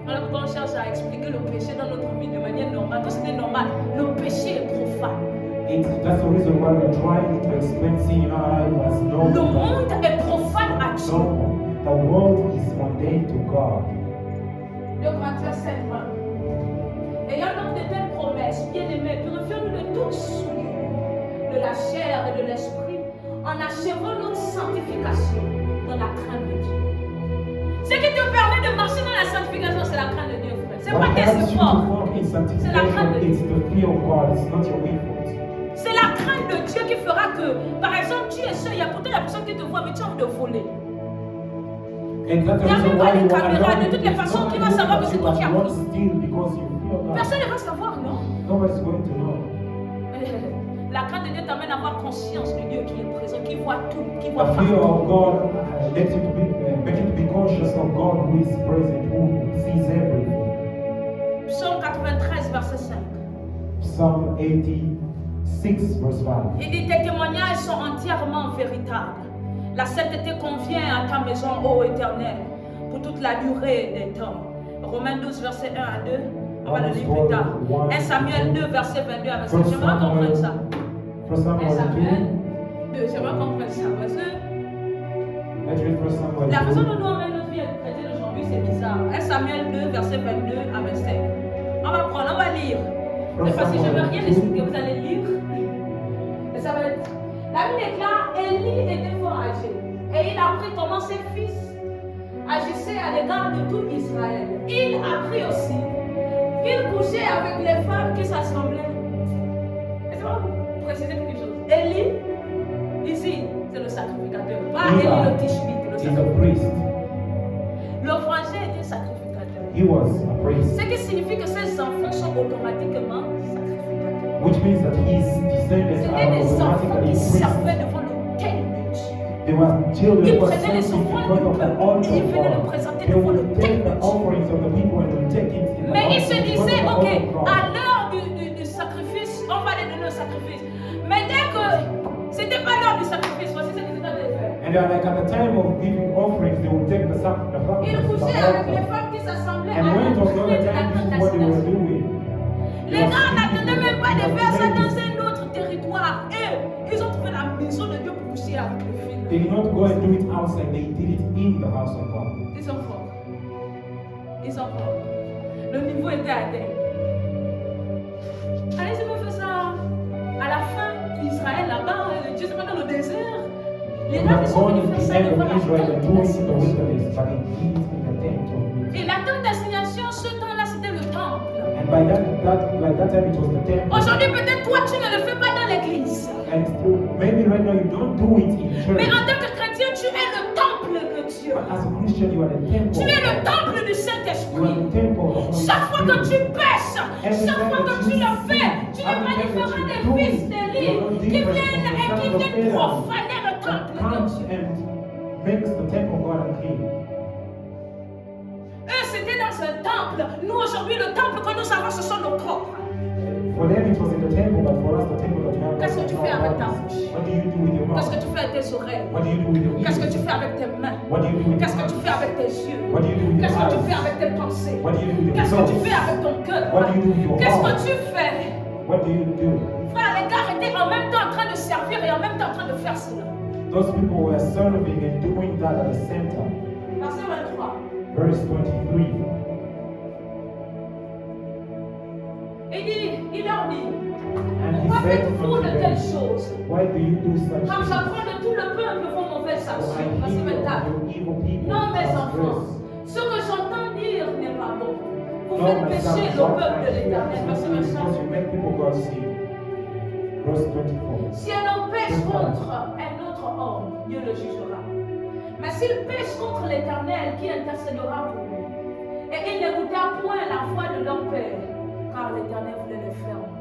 Alors quand on cherche à expliquer le péché dans notre vie de manière normale, quand c'était normal, le péché est profane. That's the reason why we're trying to explain sin in our life as Le normal. monde est profane à Dieu. Normal. The world is mundane to God. 2 Corinthiens 7, 20. Ayant donc de telles promesses, bien-aimés, purifions-nous de toute souillure, de la chair et de l'esprit, en achevant notre sanctification dans la crainte de Dieu. Ce qui te permet de marcher dans la sanctification, c'est la crainte de Dieu, frère. C'est What pas tes helps you to efforts. walk in C'est la crainte de sanctification, it's the fear of God, it's not your efforts. C'est la crainte de Dieu qui fera que, par exemple, tu es seul, il y a pourtant la personne qui te voit, mais tu as envie de voler. And that's the Il y a reason même why pas you de want caméra, to de toutes les façons, qui va savoir que c'est toi qui as want pris. to steal because you fear God. Personne ne va savoir, non? Nobody's going to know. La crainte de Dieu t'amène à avoir conscience de Dieu qui est présent, qui voit tout, qui voit The fear partout. of God lets you to be, make you to be conscious of God who is present, who sees everything. Psaume 93, verset 5. Psalm 86, verse 5. Il dit, tes témoignages sont entièrement véritables. La sainteté convient à ta maison, ô Éternel, pour toute la durée des temps. Romains 12, verset 1 à 2. On va le lire plus tard. 1 Samuel 2, verset 22 à 25. J'aimerais qu'on prenne ça. 1 Samuel 1 Samuel 2. 2, j'aimerais qu'on prenne ça. Parce que Let's read 1 Samuel la façon 2. dont nous avons notre vie chrétienne aujourd'hui, c'est bizarre. 1 Samuel 2, verset 22 à 25. On va prendre, on va lire. C'est parce que je ne veux rien expliquer, vous allez lire. Et ça va être. La Bible déclare, Élie était fort âgé. Et il apprit comment ses fils agissaient à l'égard de tout Israël. Il apprit aussi qu'il couchait avec les femmes qui s'assemblaient. Laissez-moi vous préciser quelque chose. Élie, ici, c'est le sacrificateur. Pas Élie le Tishbite, le He's a sacrificateur. priest. Le frangin était sacrificateur. He was a priest. Ce qui signifie que ses enfants sont automatiquement sacrificateurs. Which means that his descendants C'était are des enfants qui automatically priests. servaient devant l'autel de Dieu. They were children Ils who were prenaient les serving in offrandes front du of the peuple altar et ils of venaient le God. présenter They devant would l'autel take de the Dieu. offerings of the people and would take it in the Mais ils se altar, in front of disaient, the ok, altar of God. à l'heure du sacrifice, on va les donner au sacrifice. Mais dès que c'était pas l'heure du sacrifice, voici ce qu'ils étaient en train de faire. And they are like at the time of giving offerings, they would take the Ils sacrifice. couchaient avec les femmes qui s'assemblaient à And when it was the other l'entrée de la time, this tente is what they were d'assignation. doing. Les gars n'attendaient même pas de faire ça dans un autre territoire. Et ils ont trouvé la maison de Dieu pour coucher avec les filles. They did not go and do it outside, they did it in the house of God. Ils sont forts. Ils sont forts. Le niveau était atteint. Allez, si on fait ça à la fin d'Israël, là-bas, Dieu c'est pas dans le désert. Les They gars were qui sont born venus in faire the ça end devant of la Israel and tente doing it in the d'assignation. wilderness, but they did it in the tent of meeting. Et la tente d'assignation, ce temps-là, c'était le temple. And by that time it was the temple. Aujourd'hui, peut-être toi, tu ne le fais pas dans l'église. And maybe right now you don't do it in Mais church. en tant que chrétien, tu es le temple de Dieu. But as a Christian, you are the temple. Tu es le temple du You are Saint-Esprit. the temple of the Holy Chaque fois que Spirit. tu pêches, chaque fois que tu le fais, Tu n'es pas différent des fils d'Élie qui viennent et qui viennent profaner le temple de Dieu. Makes the temple of God unclean. Eux, c'était dans un temple. Nous, aujourd'hui, le temple que nous avons, ce sont nos corps. For them, it was in the temple, but for us, the temple that we have. Qu'est-ce que tu fais avec ta bouche? What do you do with your Qu'est-ce que mouth? tu fais avec tes oreilles? What do you do with your Qu'est-ce que ears? tu fais avec tes mains? What do you do with Qu'est-ce your que tu hands? fais avec tes yeux? What do you do with your Qu'est-ce que tu fais eyes? avec tes pensées? What do you do with your Qu'est-ce que tu thoughts? fais avec ton cœur? What do you do with your Qu'est-ce que heart? tu fais? What do you do? Frère, les gars étaient en même temps en train de servir et en même temps en train de faire cela. Those people were serving and doing that at the same time. Verset 23. Verse 23. Il leur dit, And he pourquoi said faites-vous unto de them, telles choses? why do you do such Car things? j'apprends de tout le peuple vos mauvaises For actions. I Verset hear 24. of your evil people Non, mes transgress. enfants, ce que j'entends dire n'est pas bon. Vous No, faites my pécher son, le what peuple de I hear l'Éternel. is Verset because 25. you make people God sin. Verse 24. Si un homme pêche contre un autre homme, Dieu le jugera. Mais s'il pêche contre l'Éternel, qui intercédera pour lui, et il n'écouta point la voix de leur père, car l'Éternel voulait les faire mourir.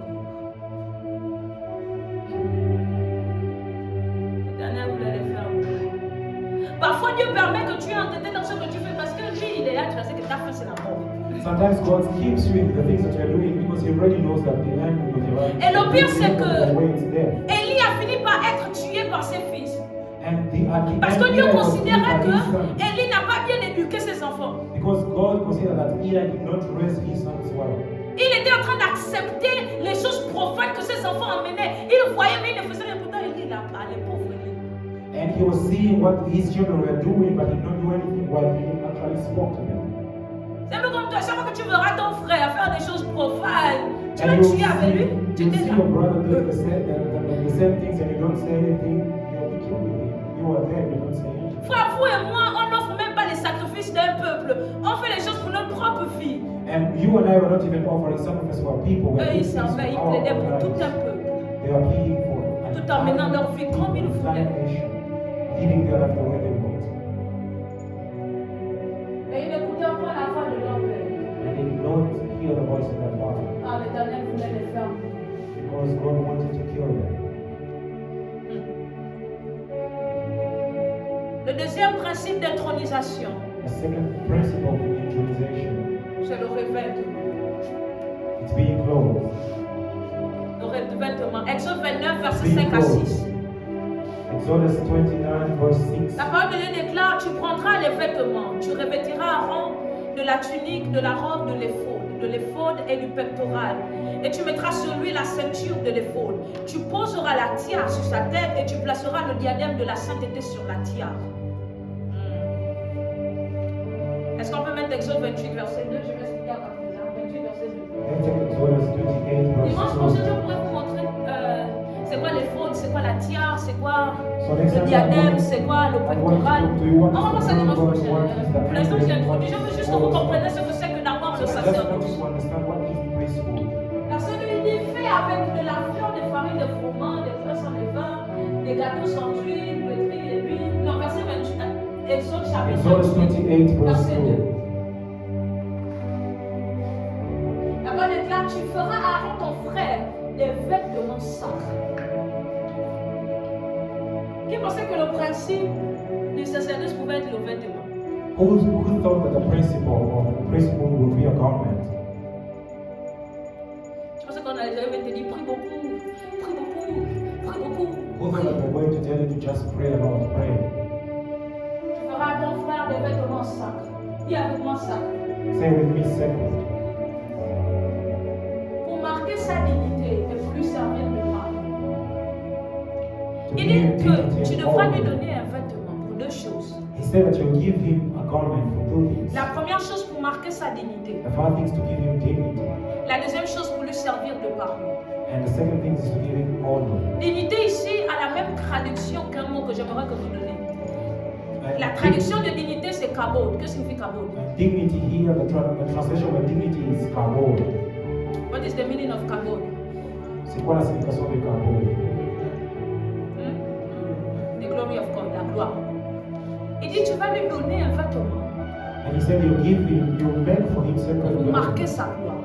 L'Éternel voulait les faire mourir. Parfois, Dieu permet que tu aies entêté dans ce que tu fais parce que lui, il est là, tu sais que ta fin, c'est la mort. Sometimes God keeps you in the things that you're doing because He already knows that the end of your life. Et le pire, c'est que there. Élie a fini par être tué par ses fils. Parce Parce que Dieu considérait que Élie n'a pas bien éduqué ses enfants. Because God considered that Eli did not raise his sons well. Il était en train d'accepter les choses profanes que ses enfants amenaient. Il voyait, mais il ne faisait rien. Pourtant, Élie, il a parlé, pauvre Élie. And he was seeing what his children were doing, but he did not do anything while he actually spoke to them. C'est un peu comme toi, chaque fois que tu verras ton frère faire des choses profanes, tu And vas tuer avec lui, tu you t'es see là. your brother doing the same things and you don't say anything, you'll be killed with him. You are there, you don't say anything. Frère, vous et moi, on n'offre même pas les sacrifices d'un peuple. On fait les choses pour notre propre vie. And you and I were not even offering sacrifice for our people. Eux, ils servaient, ils plaidaient pour tout un peuple. They are pleading for Tout en menant leur vie comme ils voulaient. leading their life the way they want. Et ils n'écoutaient pas la voix de leur père. And they did not hear the voice of their father Car l'Éternel voulait les faire mourir. because God wanted to kill them. Le deuxième principe d'intronisation, The second principle of intronisation, c'est le revêtement. it's being clothed. Le revêtement. Exode 29, versets 5 à 6. Exodus 29, verse 6. La parole de Dieu déclare, tu prendras les vêtements, tu revêtiras Aaron de la tunique, de la robe, de l'éphod et du pectoral. Et tu mettras sur lui la ceinture de l'éphod. Tu poseras la tiare sur sa tête et tu placeras le diadème de la sainteté sur la tiare. Est-ce qu'on peut mettre Exode 28, verset 2? Je vais expliquer à partir de 28, verset 2. Let's take Exodus 28, verse Dimanche prochain, 2. je pourrais vous montrer c'est quoi l'éphod, c'est quoi la tiare, c'est quoi So next le time diadème, c'est quoi le pectoral. do you want On va voir ça dimanche to prochain. Pour l'instant, j'ai introduit. Je veux juste que vous compreniez ce que c'est que d'avoir le I just want sacerdoce. you to understand what is the priesthood. Parce que lui dit fait avec de la fleur de farine de froment, des fleurs sans levain, des gâteaux sans huile, pétris et huile. Non, verset 28. Exode chapitre Exodus 28, 28, verse verset 2. 2. La Bible déclare, tu feras à Aaron ton frère des vêtements sacrés. Qui pensait que le principe du sacerdoce pouvait être le vêtement? Who thought that the principle of the priesthood would be a garment? Je pensais qu'on allait te dire prie beaucoup, prie beaucoup, prie beaucoup. Who thought that they're going to tell you to just pray a lot, pray? Tu feras à ton frère des vêtements sacrés. Dis avec moi sacrés. Say with me, second. Pour marquer sa dignité et pour lui servir de parole. To Il give dit que dignity tu and devras lui honor. donner un vêtement pour deux choses. He said that you'll give him a garment for two things. La première chose pour marquer sa dignité. The first thing is to give him dignity. La deuxième chose pour lui servir de parole. And the second thing is to give him honor. Dignité ici a la même traduction qu'un mot que j'aimerais que vous donniez. And La traduction de dignité c'est kabod. Que signifie kabod? dignity here, the translation of dignity is kabod. What is the meaning of kabod? C'est quoi la signification de kabod? The glory of God, la gloire. Il dit tu vas lui donner un vêtement And he said you'll give him, you'll make for him pour sacred marquer garment sa gloire.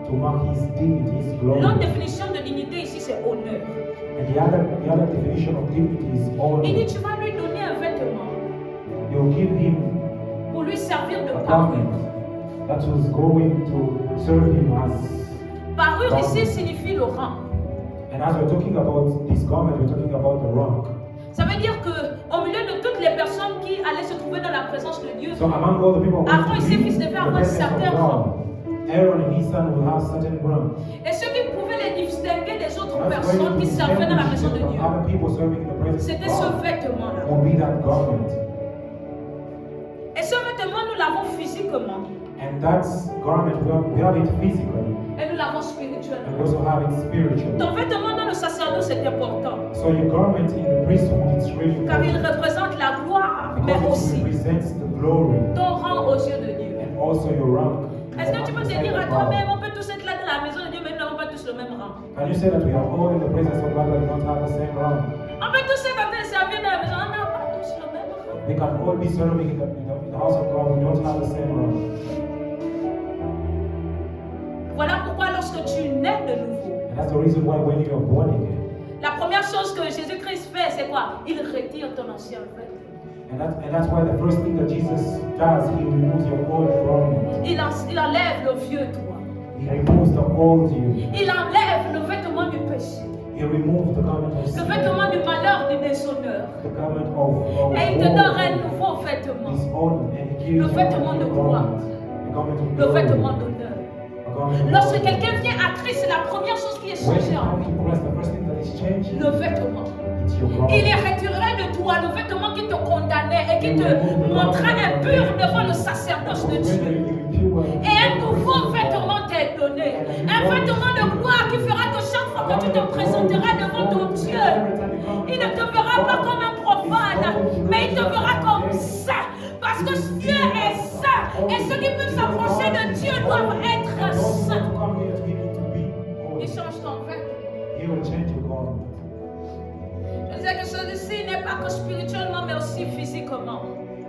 to mark his dignity, his glory. L'autre définition de dignité ici, c'est honneur. And the other definition of dignity is honor. Il dit, tu vas lui donner un vêtement You'll give him pour lui servir de a parure. garment that was going to serve him as. Parure ici signifie le rang. And as we're talking about this garment, we're talking about the rank. Ça veut dire qu'au milieu de toutes les personnes qui allaient se trouver dans la présence de Dieu, So among all the people who Aaron et went to ses be fils in devaient the avoir un presence certain of rang. God, Aaron and his son will have certain rank. Et ceux qui pouvaient les distinguer des autres That's personnes qui where servaient dans la maison de from Dieu, other people serving in the presence of c'était ce God vêtement-là. will be that garment. Et ce vêtement, nous l'avons physiquement And that garment, we have it physically, et nous l'avons and spirituellement. we also have it spiritually. Ton vêtement dans le sacerdoce c'est important, So your garment in the priesthood is really car il important représente la gloire, mais because it aussi represents the glory ton rang aux yeux de Dieu. and also your rank. Est-ce que tu peux te dire à toi-même, on peut tous être là dans la maison de Dieu, mais nous n'avons pas tous le même rang. Can you say that we are all in the presence of God but not have the same rank? On peut tous être en train de servir dans la maison, on n'a pas tous le même rang. We can all be serving in the house of God, we don't have the same rank. Voilà pourquoi lorsque tu nais de nouveau, And that's the reason why when you are born again, la première chose que Jésus-Christ fait, c'est quoi? Il retire ton ancien vêtement. and that's why the first thing that Jesus does, he removes your old garment. Il enlève le vieux toi. He removes the old you. Il enlève le vêtement du péché, He removes the garment of le sin, vêtement du malheur, du déshonneur. the garment of Et il te donne un woe, nouveau vêtement, his honor, and he gives le you vêtement a de new gloire, garment, a garment of le glory, vêtement d'honneur. a garment of Lorsque honor. quelqu'un vient à Christ, c'est la première chose qui est When changée you en come lui. to Christ, the first thing that is changing, Le vêtement. it's your garment. Il est retiré de toi le vêtement qui te condamnait et qui te montrait impur devant le sacerdoce de Dieu. Et un nouveau vêtement t'est donné. Un vêtement de gloire qui fera que chaque fois que tu te présenteras devant ton Dieu, il ne te verra pas comme un profane, mais il te verra comme saint. Parce que Dieu est saint. Et ceux qui peuvent s'approcher de Dieu doivent être saints. Il change ton vêtement. He will change your garment. Je sais que celui-ci n'est pas que spirituellement, mais aussi physiquement.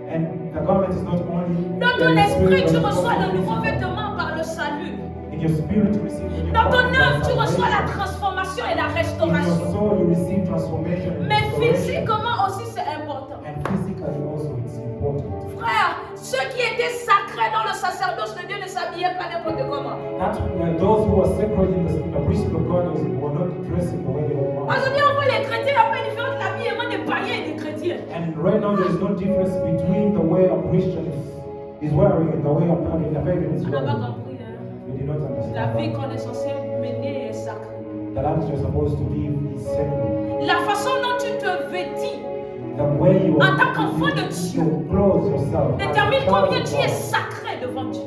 And the garment is not only Dans ton esprit, tu spiritual, reçois but de nouveaux also vêtements par le salut. in your spirit you receive the new Dans ton garment âme, by tu reçois la salvation. transformation et la In your restauration. soul you receive transformation and Mais restoration. physiquement aussi, c'est important. And physically also it's important. Frère, ceux qui étaient sacrés dans le sacerdoce de Dieu ne s'habillaient pas n'importe comment. That those who are sacred in the priesthood of God were not dressing the way they were. Aujourd'hui, on voit les chrétiens, il n'y a pas une différence entre l'habillement des païens et des chrétiens. And right now there is no difference between the way a Christian is wearing and the way a pagan is On n'a pas wearing. compris. Hein? You did not La vie understand qu'on est censé mener est sacrée. that life you're supposed to live is sacred. La façon dont tu te vêtis The way you en tant qu'enfant de Dieu you clothe yourself détermine as a child combien of tu es God sacré devant Dieu.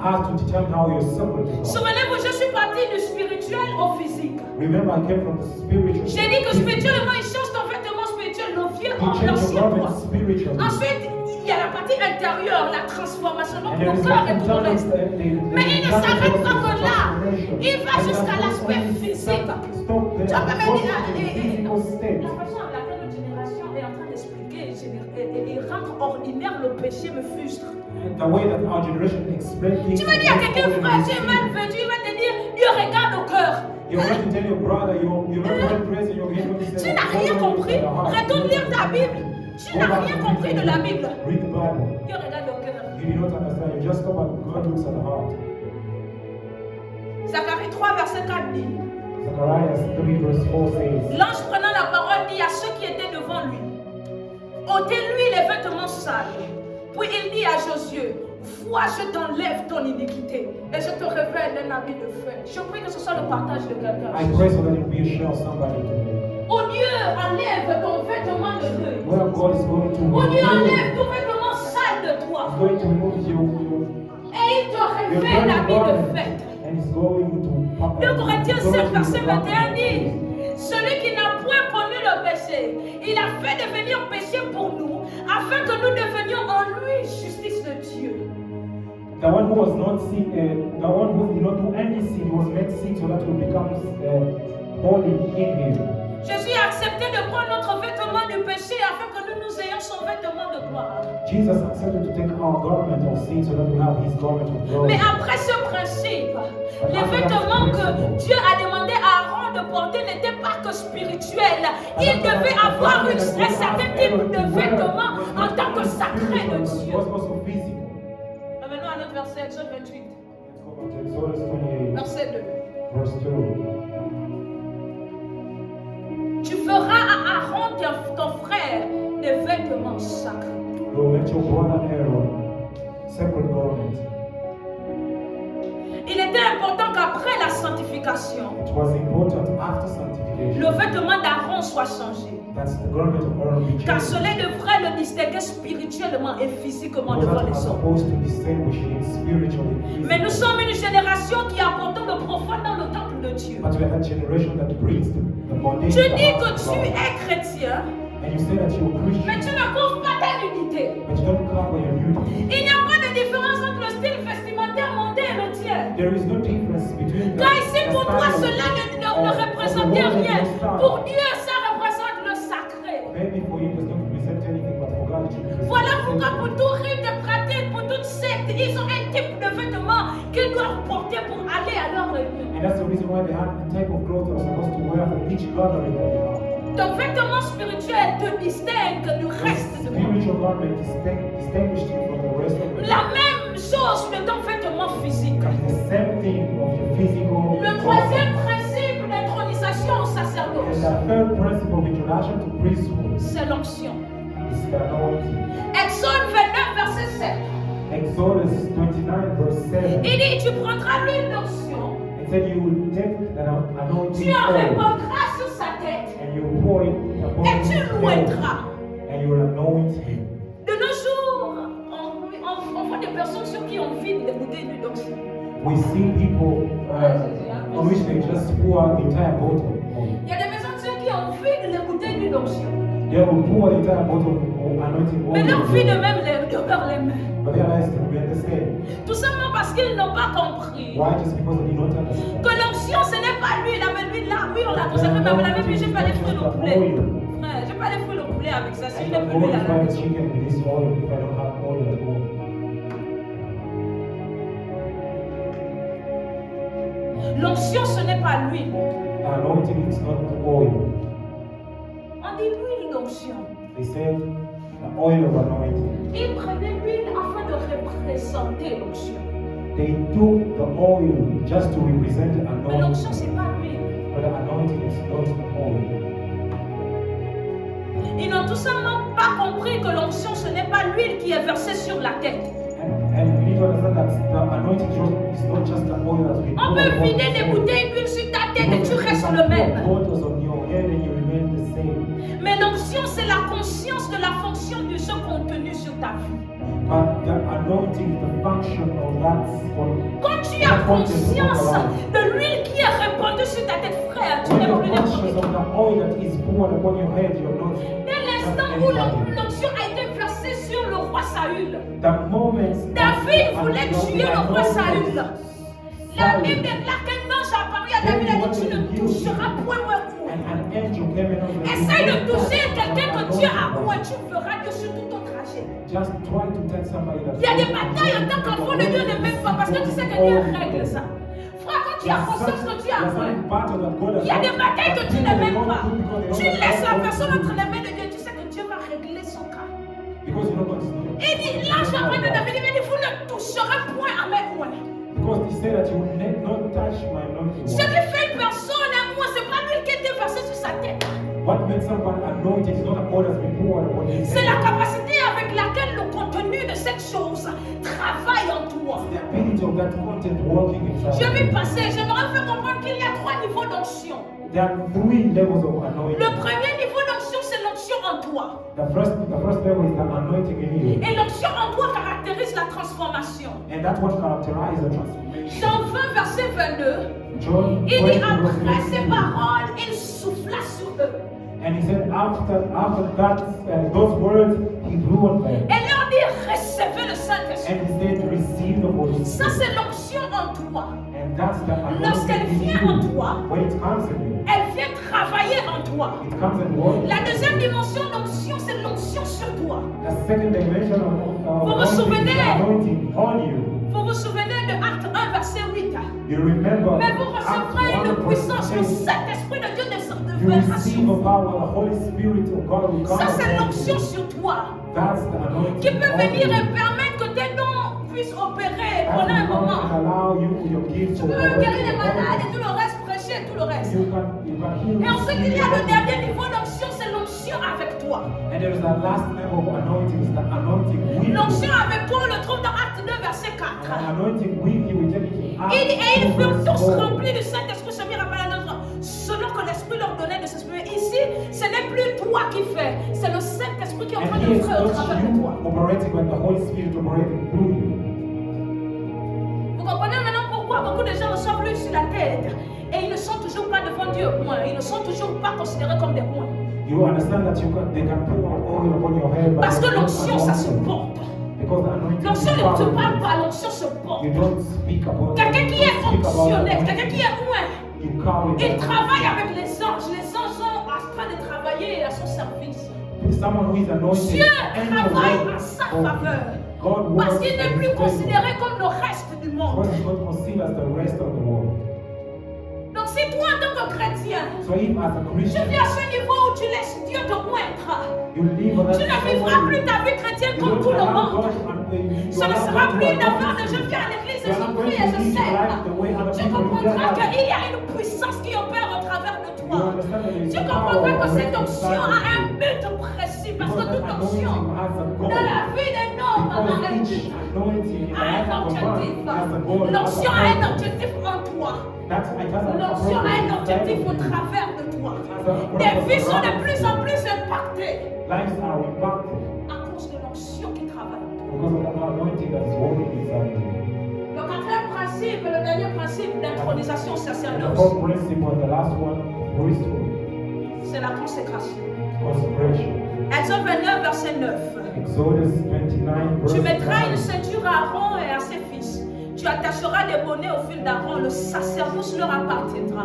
has to determine how you're sacred to God. Souvenez-vous, je suis parti du spirituel au physique. Remember, I came from the spiritual. J'ai dit que spirituellement, il change ton vêtement spirituel, le vieux He en changed l'ancien your toi. garment spiritually. Ensuite, il y a la partie intérieure, la transformation, donc And there ton is cœur et nothing tout le done reste. Mais il ne s'arrête pas que là. Il va jusqu'à l'aspect physique. Tu as même dit, la façon à laquelle notre génération est en train d'expliquer et rendre ordinaire le péché me frustre. The way that our generation explains things. Tu vas dire à quelqu'un, frère, tu es mal vêtu, il va te dire, Dieu regarde au cœur. You're going to tell your brother you're not going to praise and you're going to say. Tu n'as rien compris. Retourne lire ta Bible. Tu n'as rien compris de la Bible. Read the Bible. Dieu regarde au cœur. You did not understand. You just stop and God looks at the heart. Zacharie 3, verset 4 dit, Zechariah 3 verse 4 says, l'ange prenant la parole dit à ceux qui étaient devant lui, ôtez-lui les vêtements sales. Puis il dit à Josué, vois, je t'enlève ton iniquité et je te révèle un habit de fête. Je prie que ce soit le partage de quelqu'un. I pray so that it will be a share of somebody today. Oh Dieu, enlève ton vêtement de deuil. Where God is going to Oh Dieu, remove, enlève ton vêtement sale de toi. He's going to remove Et il te your révèle dirty l'habit de garment, fête. and He's going to 2 Corinthiens 7, verset 21 21 dit, celui qui n'a point connu le péché, il a fait devenir péché pour nous, afin que nous devenions en lui justice de Dieu. The one who was not sin, the one who did not do any sin was made sin so that we become holy in Him. Jésus a accepté de prendre notre vêtement du péché afin que nous ayons son vêtement de gloire. Jesus accepted to take our garment of sin so that we have his garment of glory. Mais après ce principe, les vêtements que Dieu a demandé à Aaron de porter n'étaient pas que spirituels. Il devait avoir un certain type de vêtements en tant que sacré de Dieu. It was also physical. Revenons à notre verset, Exode 28, Let's go back to Exodus 28, verset 2. verse 2. Tu feras à Aaron, ton frère, des vêtements sacrés. You will let your brother Aaron separate garment. Il était important qu'après la sanctification, It was important after sanctification le vêtement d'Aaron soit changé. that the garment of Aaron be Car changed. cela devrait le distinguer spirituellement et physiquement Because devant that les was hommes. supposed to distinguish him spiritually. and Mais nous physically. sommes une génération qui apportons le profane dans le temple de Dieu. But we are that generation that brings the bondage. Tu to the dis house que of tu God. es chrétien, And you say that you're mais tu Christian, ne couvres pas ta nudité. but you don't cover your nudity. Il n'y a pas de différence entre le style vestimentaire monté et le tien. There is no difference between Car ici, the pour toi, style cela ne of the représentait world and rien. your style. Pour Dieu, ça représente le sacré. Maybe for you it does not represent anything, but for God it should represent Voilà pourquoi something. pour tout rite de pratique, pour toute secte, ils ont un type de vêtements qu'ils doivent porter pour aller à leur réunion. And that's the reason why they have the type of clothes they're supposed to wear for each gathering that they have. Ton vêtement spirituel te distingue du reste de moi. Spiritual garment distinguished you from the rest of the La même chose de ton vêtement physique. It's the same thing of your physical. Le troisième principe d'intronisation au And sacerdoce, the third principle of introduction to priesthood c'est l'onction. is the anointing. Exode 29, verset 7. Exodus 29 verse 7. Il dit, tu prendras l'huile d'onction, It said you will take the tu anointing en oil répandras sur sa tête and you will pour it upon et tu his head l'oindras. and you will anoint him. De nos jours, on voit des personnes sur qui on vide des bouteilles d'huile d'onction. We see people on which they just pour the entire bottle. Il y a des personnes sur qui on vide les bouteilles d'huile d'onction. They will pour the entire bottle of anointing Mais leur vie oil. de même demeure les mêmes. But their lives will remain the same. Tout simplement parce qu'ils n'ont pas compris Why? Just because they did not understand. que l'onction, ce n'est pas l'huile. Avec l'huile là, oui, on l'a consacré, mais avec la même, j'ai pas les fruits au poulet. Frère, j'ai pas les fruits au poulet avec ça. Si I je can n'ai plus l'huile à la buy a maison. chicken with this oil if I don't have oil at all. L'onction, ce n'est pas l'huile. The anointing is not the oil. On dit l'huile d'onction. They said the oil of anointing. Ils prenaient l'huile afin de représenter l'onction. They took the oil just to represent the Mais l'onction, anointing. ce n'est pas l'huile. But the anointing is not the oil. Ils n'ont tout simplement pas compris que l'onction, ce n'est pas l'huile qui est versée sur la tête. And we need to understand that the anointing is not just the oil that's been On poured peut upon vider the des soul. bouteilles d'huile sur ta tête et tu You restes can le pour même. bottles on your head and you remain the same. Mais l'onction, c'est la conscience de la fonction de ce contenu sur ta vie. But the anointing, the function of that one. Quand tu as conscience de l'huile qui est répandue sur ta tête, frère, tu When n'es you're plus conscious n'importe of qui. the oil that is poured upon your head, you're not. Dès l'instant où l'onction a été versée sur le roi Saül, The moment David voulait tuer le roi Saül. La Bible déclare qu'un ange a apparu à David et dit, tu ne toucheras point au cou. And an angel came in on the Essaye de toucher quelqu'un que Dieu a oué, tu verras Dieu sur tout ton trajet. Just try to touch somebody that. Il y a des batailles en tant qu'enfant de Dieu ne même pas parce que tu sais que Dieu règle ça. Frère, quand tu as conscience que tu as oué, il y a des batailles que tu ne mêmes pas. Tu laisses la personne entre les mains de Dieu, tu sais que Dieu va régler son cas. Because you know what is not. Il dit, l'ange après de David, il dit, vous ne toucherez point à mes oués. Because he said that you will not touch my anointing. Ce qui fait une personne à moi, c'est pas l'huile qui était versée sur sa tête. What makes someone anointed is not the oil that's been poured upon his C'est la head. capacité avec laquelle le contenu de cette chose travaille en toi. The ability of that content working inside. Je vais passer, j'aimerais faire comprendre qu'il y a 3 niveaux d'onction. There are 3 levels of anointing. Le premier niveau d'onction, c'est l'onction en toi. The first level is the anointing in you. Et l'onction en toi caractérise la transformation. And that's what characterizes the transformation. Jean 20, verset 22, John il 20, dit verse après ces 22. paroles, il souffla sur eux. And he said, after that, those words, he blew on them. Et leur dit, recevez le Saint-Esprit. And he said, receive the Holy Ça, Spirit. c'est l'onction en toi. And that's the Lorsqu'elle anointing vient in en you. toi, When it comes in you, elle vient travailler en toi. it comes in work. La deuxième dimension d'onction, c'est l'onction l'onction sur toi. The second dimension of Vous vous anointing is souvenez? the anointing on you. Vous vous souvenez de Acte 1, verset 8. You remember Mais vous Acts recevrez 1 une verse puissance, le 8. Saint-Esprit de Dieu You descendra receive sur a vous. power, the Holy Spirit of God will come Ça, c'est upon l'onction you. sur toi That's the anointing qui peut on venir you. et permettre que tes dons puissent opérer That pendant un will come and moment. allow you your gifts Tu to peux operate guérir les in malades et the tout le reste, prêcher tout le reste. You can heal Et ensuite, il y a le the dernier niveau d'onction, c'est l'onction avec toi. And there is that last level of anointing, is the anointing with you. L'onction avec toi, on le trouve dans Acte 2, verset 4. And anointing with you, we take it in Acts Et ils 2 furent verse tous 4. remplis du Saint-Esprit, se mirent à parler à l'autre, selon que l'Esprit leur donnait de s'exprimer. Ici, ce n'est plus toi qui fais, c'est le Saint-Esprit qui est en train And de here faire au it's travers not de you toi. operating, but the Holy Spirit operating through you. Vous comprenez maintenant pourquoi beaucoup de gens reçoivent l'huile sur la tête et ils ne sont toujours pas devant Dieu moins, ils ne sont toujours pas considérés comme des moins. You understand that they can pour oil upon your head, but Parce que they're not l'onction, ça se anointed. porte. Because the anointing L'onction, is tu ne powerful. parles pas, l'onction se porte. You don't speak about it. Quelqu'un qui You est don't speak about onctionné, it. quelqu'un qui est moins, You carry il that. travaille avec les anges sont en train de travailler à son service. Someone who is anointed. Dieu and travaille work en sa for faveur. God Parce works qu'il n'est in plus his favor. considéré comme le reste du God monde. is not considered as the rest of the world. Donc si toi en tant que chrétien, So if as a tu Christian, viens à ce niveau où tu laisses Dieu te oindre, you live on that tu ne vivras plus ta vie chrétienne you comme don't tout le allow monde. God and you Ce ne allow sera God to plus une anoint affaire de you. je viens à l'église et You are je not going prie to et je live your life the way sers. other Tu people live their comprendras life. qu'il y a une puissance qui opère au travers de You toi. understand that there is Tu a comprendras power que cette operating onction a inside un of you. but précis. Parce que Because toute that onction anointing has a goal. dans la vie d'un homme a un Because but. each anointing in the A life un of a objectif. man has a goal. L'onction a un objectif en toi. That's it has a L'onction a un objectif au purpose. travers de toi. Tes vies sont de plus en plus impactées Lives are impacted à cause de l'onction qui travaille en toi. because of the anointing that is working inside you. Le quatrième principe et le dernier principe d'intronisation au And the sacerdoce, fourth principle, and the last one, priesthood, c'est la consécration. consecration. Exode 29, verset 9. Exodus 29, verse Tu mettras une 9. ceinture à Aaron et à ses fils. Tu attacheras des bonnets au fil d'Aaron. Le sacerdoce leur appartiendra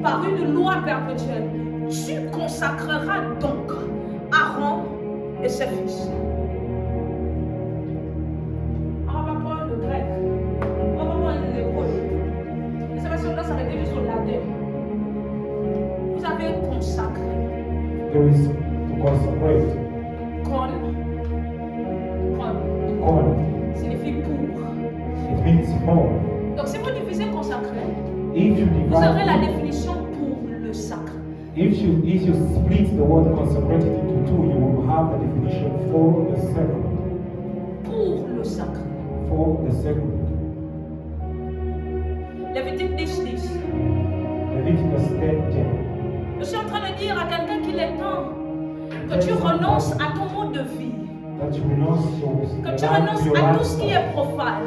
par une loi perpétuelle. Tu consacreras donc Aaron et ses fils. On va pas prendre le grec. On va prendre l'hébreu. Et c'est parce que là, ça va être juste au latin. Vous avez consacré. There is to consecrate. Con Signifie pour. it means for. Donc si vous divisez consacré, If you vous aurez la divide, définition pour le sacre. if you split the word consecrated into two, you will have the definition for the sacred. Pour le sacre. For the sacred. Lévitique 10. Leviticus 10:10. Je suis en train de dire à quelqu'un qu'il est temps que tu renonces à ton mode de vie, That you renounce que tu renonces à tout ce qui est profane,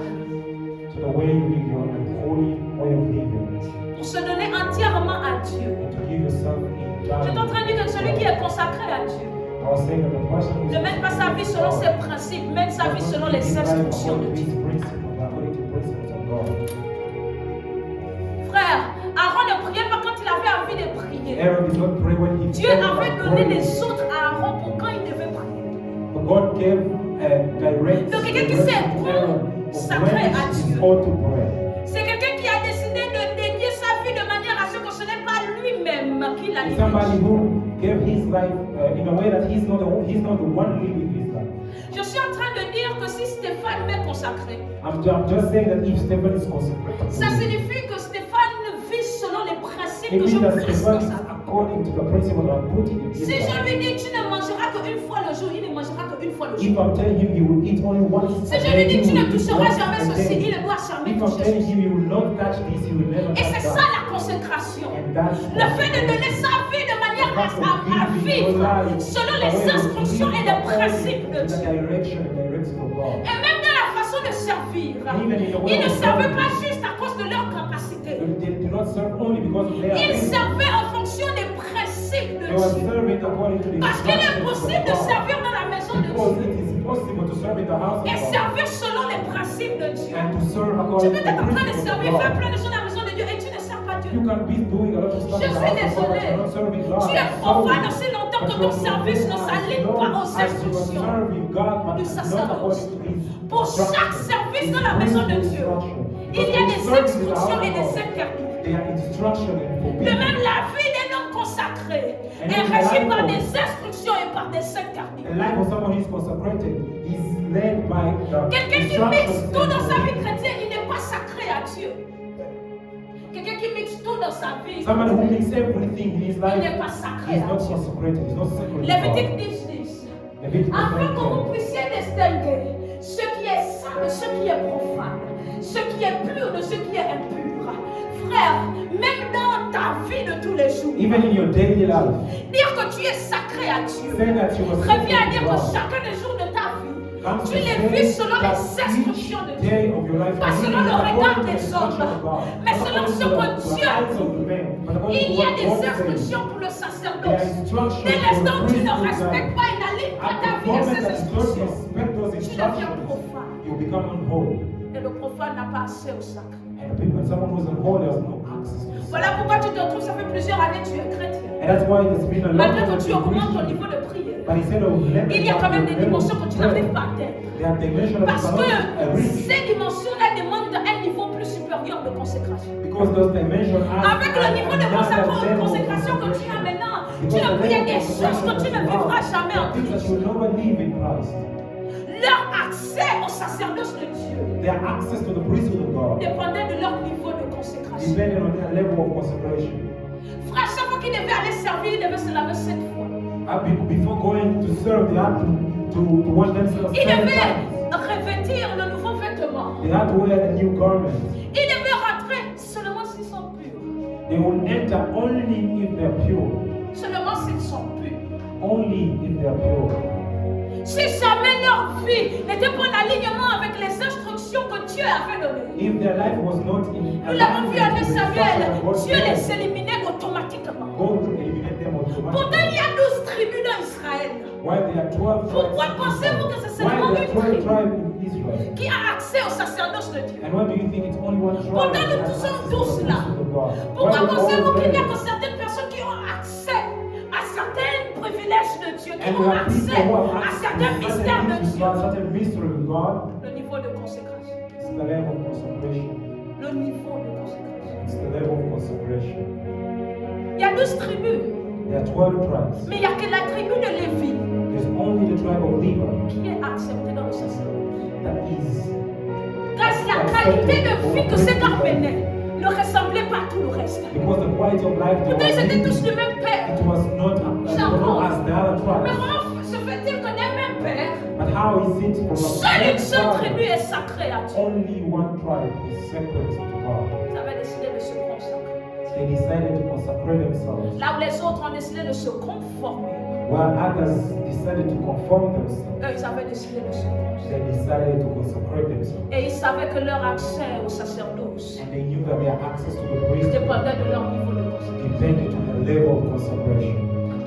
to the way you live your unholy way of living, pour se donner entièrement à Dieu. and to give yourself Je suis en train de dire que celui qui est consacré à Dieu I was saying that the person who ne mène pas sa vie selon ses principes, mène sa vie selon les instructions de Dieu. Frère, Aaron ne priait pas quand il avait envie de prier. Aaron did not pray when he Dieu avait donné des ordres à Aaron pour quand il devait prier. But God gave direct Donc quelqu'un qui s'est consacré à Dieu. to pray. C'est quelqu'un qui a décidé de dédier sa vie de manière à ce que ce n'est pas lui-même qui l'a It's somebody dirigé. who gave his life in a way that he's not the one living his life. Je suis en train de dire que si Stéphane m'est consacré, I'm just saying that if Stephen is consecrated, ça signifie que Stéphane vit selon les principes it que je means that place Stephen dans is sa vie. according to the principle that I'm putting in his Si je life. lui dis tu ne mangeras qu'une fois le jour, il ne mangera qu'une fois le If jour. I'm telling him he will eat only once, Si a je day, lui dis he tu ne will eat toucheras once jamais a ceci, day. il ne doit jamais If I'm toucher telling ceci. him he will not touch this, he will never Et touch c'est ça that. la consécration. And that's Le fait de donner sa vie de manière à vivre selon les instructions et les principes de Dieu. Et même dans la façon de servir, ils ne servaient pas juste à cause de leur capacité. Ils servaient en fonction des principes de Dieu. Parce qu'il est possible de servir dans la maison de Dieu et servir selon les principes de Dieu. Tu peux être en train de servir, faire plein de choses dans la maison de Dieu et tu ne sers pas Dieu. You can be doing a lot of stuff. Je suis désolée. Tu es profane aussi longtemps tant que ton service ne s'aligne pas aux instructions du sacerdoce. Pour chaque service dans la maison de Dieu, il y a des instructions et des interdits. De même, la vie d'un homme consacré est régie par des instructions et par des interdits. Quelqu'un qui mixe tout dans sa vie chrétienne, il n'est pas sacré à Dieu. Quelqu'un qui mixe tout dans sa vie, Someone who makes everything in his life, il n'est pas sacré he's à not Dieu. consecrated, he's not sacred. Lévitique 10, afin que vous 10. puissiez distinguer ce qui est saint de ce qui est profane, ce qui est pur de ce qui est impur. Frère, même dans ta vie de tous les jours, Even in your daily life, dire que tu es sacré à Dieu, say that you are reviens à dire que God. chacun des jours de ta vie, Come to tu les say vis selon that les instructions de each Dieu. day of your life, Pas you selon live le regard according to the des instruction hommes, of God. mais Not selon according ce to que the Dieu eyes of the man, but according il to y a what des God says. instructions pour le There are sacerdoce. instructions Dès for l'instant où the tu ne priesthood respectes life. pas et n'alignes pas At ta the vie à moment ces that you don't instructions, respect those tu deviens instructions, profane. you become unholy. Et le profane n'a pas accès au sacré. And someone who's unholy has no access to this. Voilà pourquoi tu te retrouves, ça fait plusieurs années que tu es chrétien. And that's why it's been a long Malgré time que tu to augmentes ton Christian. niveau de prière, But instead of leveling il y a up quand même your des level of dimensions que tu prayer, n'arrives pas à atteindre. there are dimensions that Parce you que cannot reach. ces dimensions-là demandent un niveau plus supérieur de consécration. Because those dimensions are Avec le niveau de consécration que tu as maintenant, tu ne peux y des choses que tu ne vivras jamais en things that Christ. you will never live in Christ. Leur accès au sacerdoce de Dieu Their access to the priesthood of God dépendait de leur niveau de consécration. depended on their level of consecration. Frère, chaque fois qu'il devait aller servir, il devait se laver 7 fois. Before going to serve, they had to wash themselves Il 7 devait times. revêtir le nouveau vêtement. They had to wear the new garment. Il devait rentrer seulement s'ils sont purs. They will enter only if they're pure. Seulement s'ils sont purs. Only if they're pure. Si jamais leur vie n'était pas en alignement avec les instructions que Dieu avait données. If their life was not in Nous l'avons vu avec alignment with the Samuel, instruction of God, Dieu les éliminait automatiquement. God will eliminate them automatically. Pourtant, il y a 12 tribus dans Israël. Why there are 12 Pourquoi tribes? pensez-vous que c'est Why seulement there are une 12 tribu tribes in Israel? qui a accès au sacerdoce de Dieu? And why do you think it's only one tribe? Pourtant, that nous has tous sommes access to tous the là. priesthood of God? Pourquoi Why do pensez-vous all qu'il y a them? que certaines personnes qui ont accès à certains privilèges de Dieu, qui And ont we have people accès who have à access certains to mystères de certain Dieu? certain mystery of God. Le niveau de consécration. It's the level of consecration. Le niveau de consécration. It's the level of consecration. Il y a 12 tribus, There are 12 tribes. mais il n'y a que la tribu de Lévi There's only the tribe of Levi qui est acceptée dans le sacerdoce. that is. Grâce à la qualité de vie que ces gars menaient, ne ressemblait pas à tout le reste. Because the quality of life they Pourtant, ils were étaient tous living, du même père. it was not as the other Mais tribes. comment se fait-il que d'un même père, But how is it from seule une seule a tribu est sacrée à Dieu? only one tribe is separate to God? Ils avaient décidé de se consacrer. They decided to consecrate themselves, Là où les autres ont décidé de se conformer, while others decided to conform themselves. eux, ils avaient décidé de se consacrer. They decided to consecrate themselves. Et ils savaient que leur accès au sacerdoce And they knew that their access to the priesthood dépendait de leur niveau de consécration. depended on the level of consecration.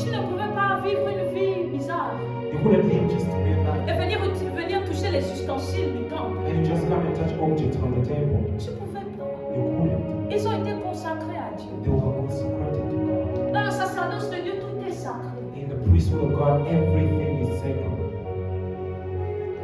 Tu ne pouvais pas vivre une vie bizarre You couldn't live just to be alive et venir toucher les ustensiles du temple. and you just come and touch objects from the temple. Tu pouvais pas. You couldn't. Ils ont été consacrés à Dieu. They were consecrated to God. Dans le sacerdoce de Dieu, tout est sacré. In the priesthood of God, everything is sacred.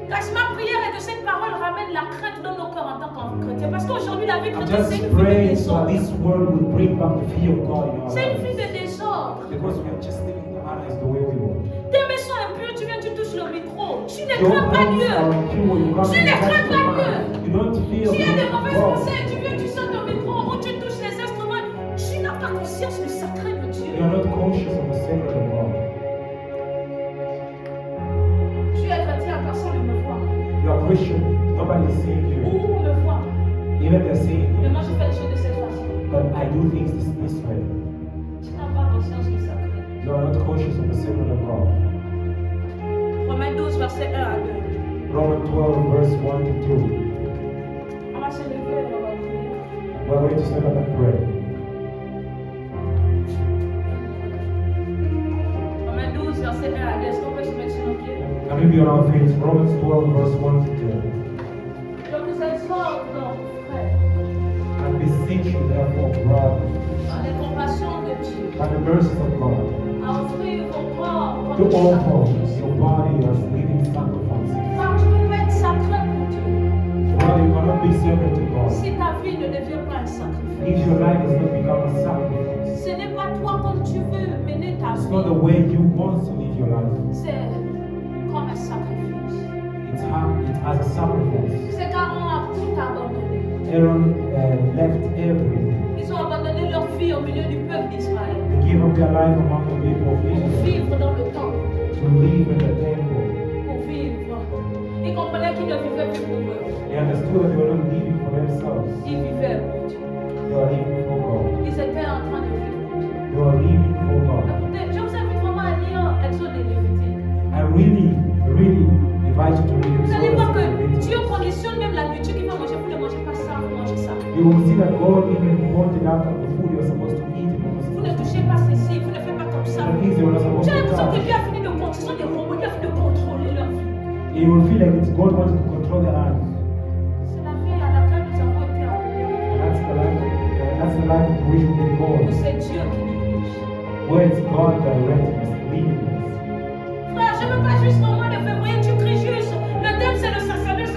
Grâce ma prière est que cette parole ramène la crainte dans nos cœurs en tant que chrétiens. Parce qu'aujourd'hui, la vie I'm chrétienne, c'est just une vie de praying that désordre. this word will bring back the fear of God in our C'est une vie lives. de désordre. Because we are just living our lives the way we want. Tes mains sont impures, tu viens, tu touches le micro. Tu ne Your crains pas hands Dieu. are impure, you come Tu and ne touch crains the pas man. You don't feel Tu as des mauvaises God. pensées, tu viens, tu sens ton micro ou tu touches les instruments. Tu n'as pas conscience du sacré de Dieu. You are not conscious of the sacred of God. Tu es chrétien, personne ne me voit. You are Christian, nobody is seeing you. Ou me voit. Even they're saying, Mais moi, je fais les choses de cette façon. but I do things this way. Tu n'as pas conscience du sacré. You are not conscious of the sacred of God. Romains 12, verset 1 à 2. Romans 12, verse 1 to 2. On va se lever et on va prier. We're going to stand up and pray. Romains 12, verset 1 à 2. Est-ce qu'on peut se mettre sur nos pieds? Can we be on our feet? Romans 12, verse 1 to 2. Je vous exhorte donc, frères, And beseech you, therefore, brothers, par les compassions de Dieu, by the mercies of God, à offrir vos corps to comme offer sacrifice. your body as living sacrifice. Car tu ne peux pas être sacré pour Dieu Brother, you cannot be sacred to God si ta vie ne devient pas un sacrifice. if your life does not become a sacrifice. Ce n'est pas toi comme tu veux mener ta It's not the vie. way you want to live your life. C'est comme un sacrifice. It has a sacrifice. C'est qu'Aaron a tout abandonné. Aaron left everything. Ils ont abandonné leur vie au milieu du peuple d'Israël. They gave up their life among the people of Pour Israel vivre dans le temple. to live in the temple. Pour vivre. Ils comprenaient qu'ils ne vivaient plus pour eux. They understood that they were not living for themselves. Ils vivaient pour Dieu. They were living for God. Ils étaient en train de vivre pour Dieu. They were living for God. Écoutez, je vous invite vraiment à lire Exode et Lévitique. I really invite you to read Vous allez voir que it. Dieu conditionne même la nourriture qu'il va manger. Vous ne mangez pas ça, vous mangez ça. You will see that God even pointed out the food you're supposed to eat. Vous ne touchez pas ceci, vous ne faites pas comme ça. The things you were not supposed J'ai to l'impression que touch. Dieu a fini de contrôler, ce sont des robots, il a fini de contrôler leur vie. You will feel like it's God wanted to control their life. C'est la vie à laquelle nous avons été appelés. That's the life to which we Où call. c'est Dieu qui dirige. Where it's God directing us, leading us. Frère, je ne veux pas juste au mois de février, tu cries juste. Le thème c'est le sacerdoce,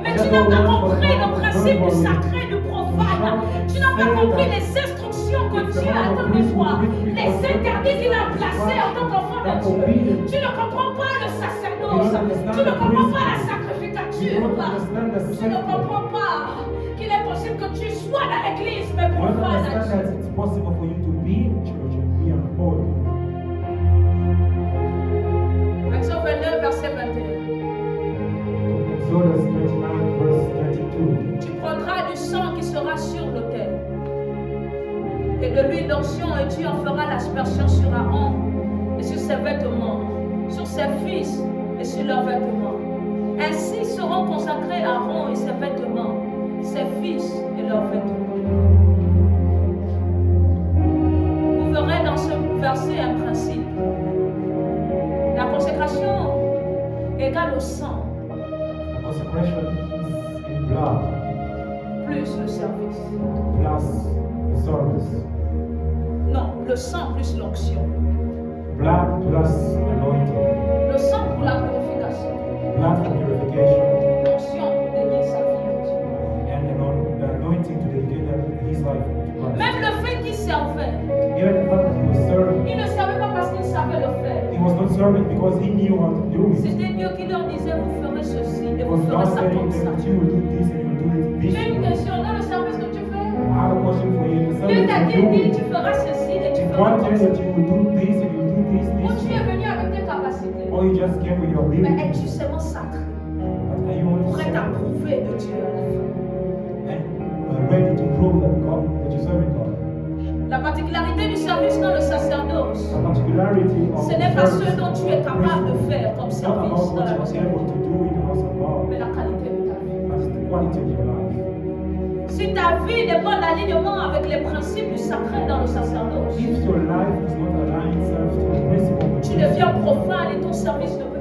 mais tu n'as pas compris le principe du sacré, du profane. Tu n'as pas compris les instructions que Dieu attend de toi, les interdits qu'il a placés en tant qu'enfant de Dieu. Tu ne comprends pas le sacerdoce, tu ne comprends pas la sacrificature, tu ne comprends pas qu'il est possible que tu sois dans l'église, mais You don't profane à understand Dieu. that it's possible for you to be in church and be unholy. Exode 29, verset 21. Exodus 29, verse 22. Tu prendras du sang qui sera sur l'autel et de l'huile d'onction et tu en feras l'aspersion sur Aaron et sur ses vêtements, sur ses fils et sur leurs vêtements. Ainsi seront consacrés Aaron et ses vêtements, ses fils et leurs vêtements. Vous verrez dans ce verset un principe. La consécration égale au sang The consecration is in blood, plus le service. plus the service. Non, le sang plus l'onction. Blood plus anointing. Le sang pour la purification. Blood for purification. L'onction pour dédier sa vie à Dieu. And the anointing to dedicate his life to Christ. Même le fait qu'il servait, Even the fact that he was serving, il ne savait pas parce qu'il savait le faire. he was not serving because he knew how to do it. C'était Dieu qui leur disait, vous ferez ceci et It vous was ferez God ça telling comme ça. them that you will do this and you will do it this J'ai une way. question, dans le service que tu fais, I have a question for you. The Dieu service t'a you dit, do, tu feras ceci et tu if feras God comme tells ça. that you will do this and you will do this, Ou this tu es way, venu avec tes capacités, or you just came with your mais ability, es-tu seulement sacré, but are you only prêt à serving prouver de Dieu à la fin? and ready to prove that you're serving God? La particularité du service dans le sacerdoce, The particularity of ce n'est pas ce service dont tu es capable de faire comme is not about service dans what la you're maison, able to do in the house of God, mais la qualité de ta vie. but it's the quality of your life. Si ta vie n'est pas en alignement avec les principes du sacré dans le sacerdoce, If your life does not align itself to the principle of tu deviens profane et ton service ne peut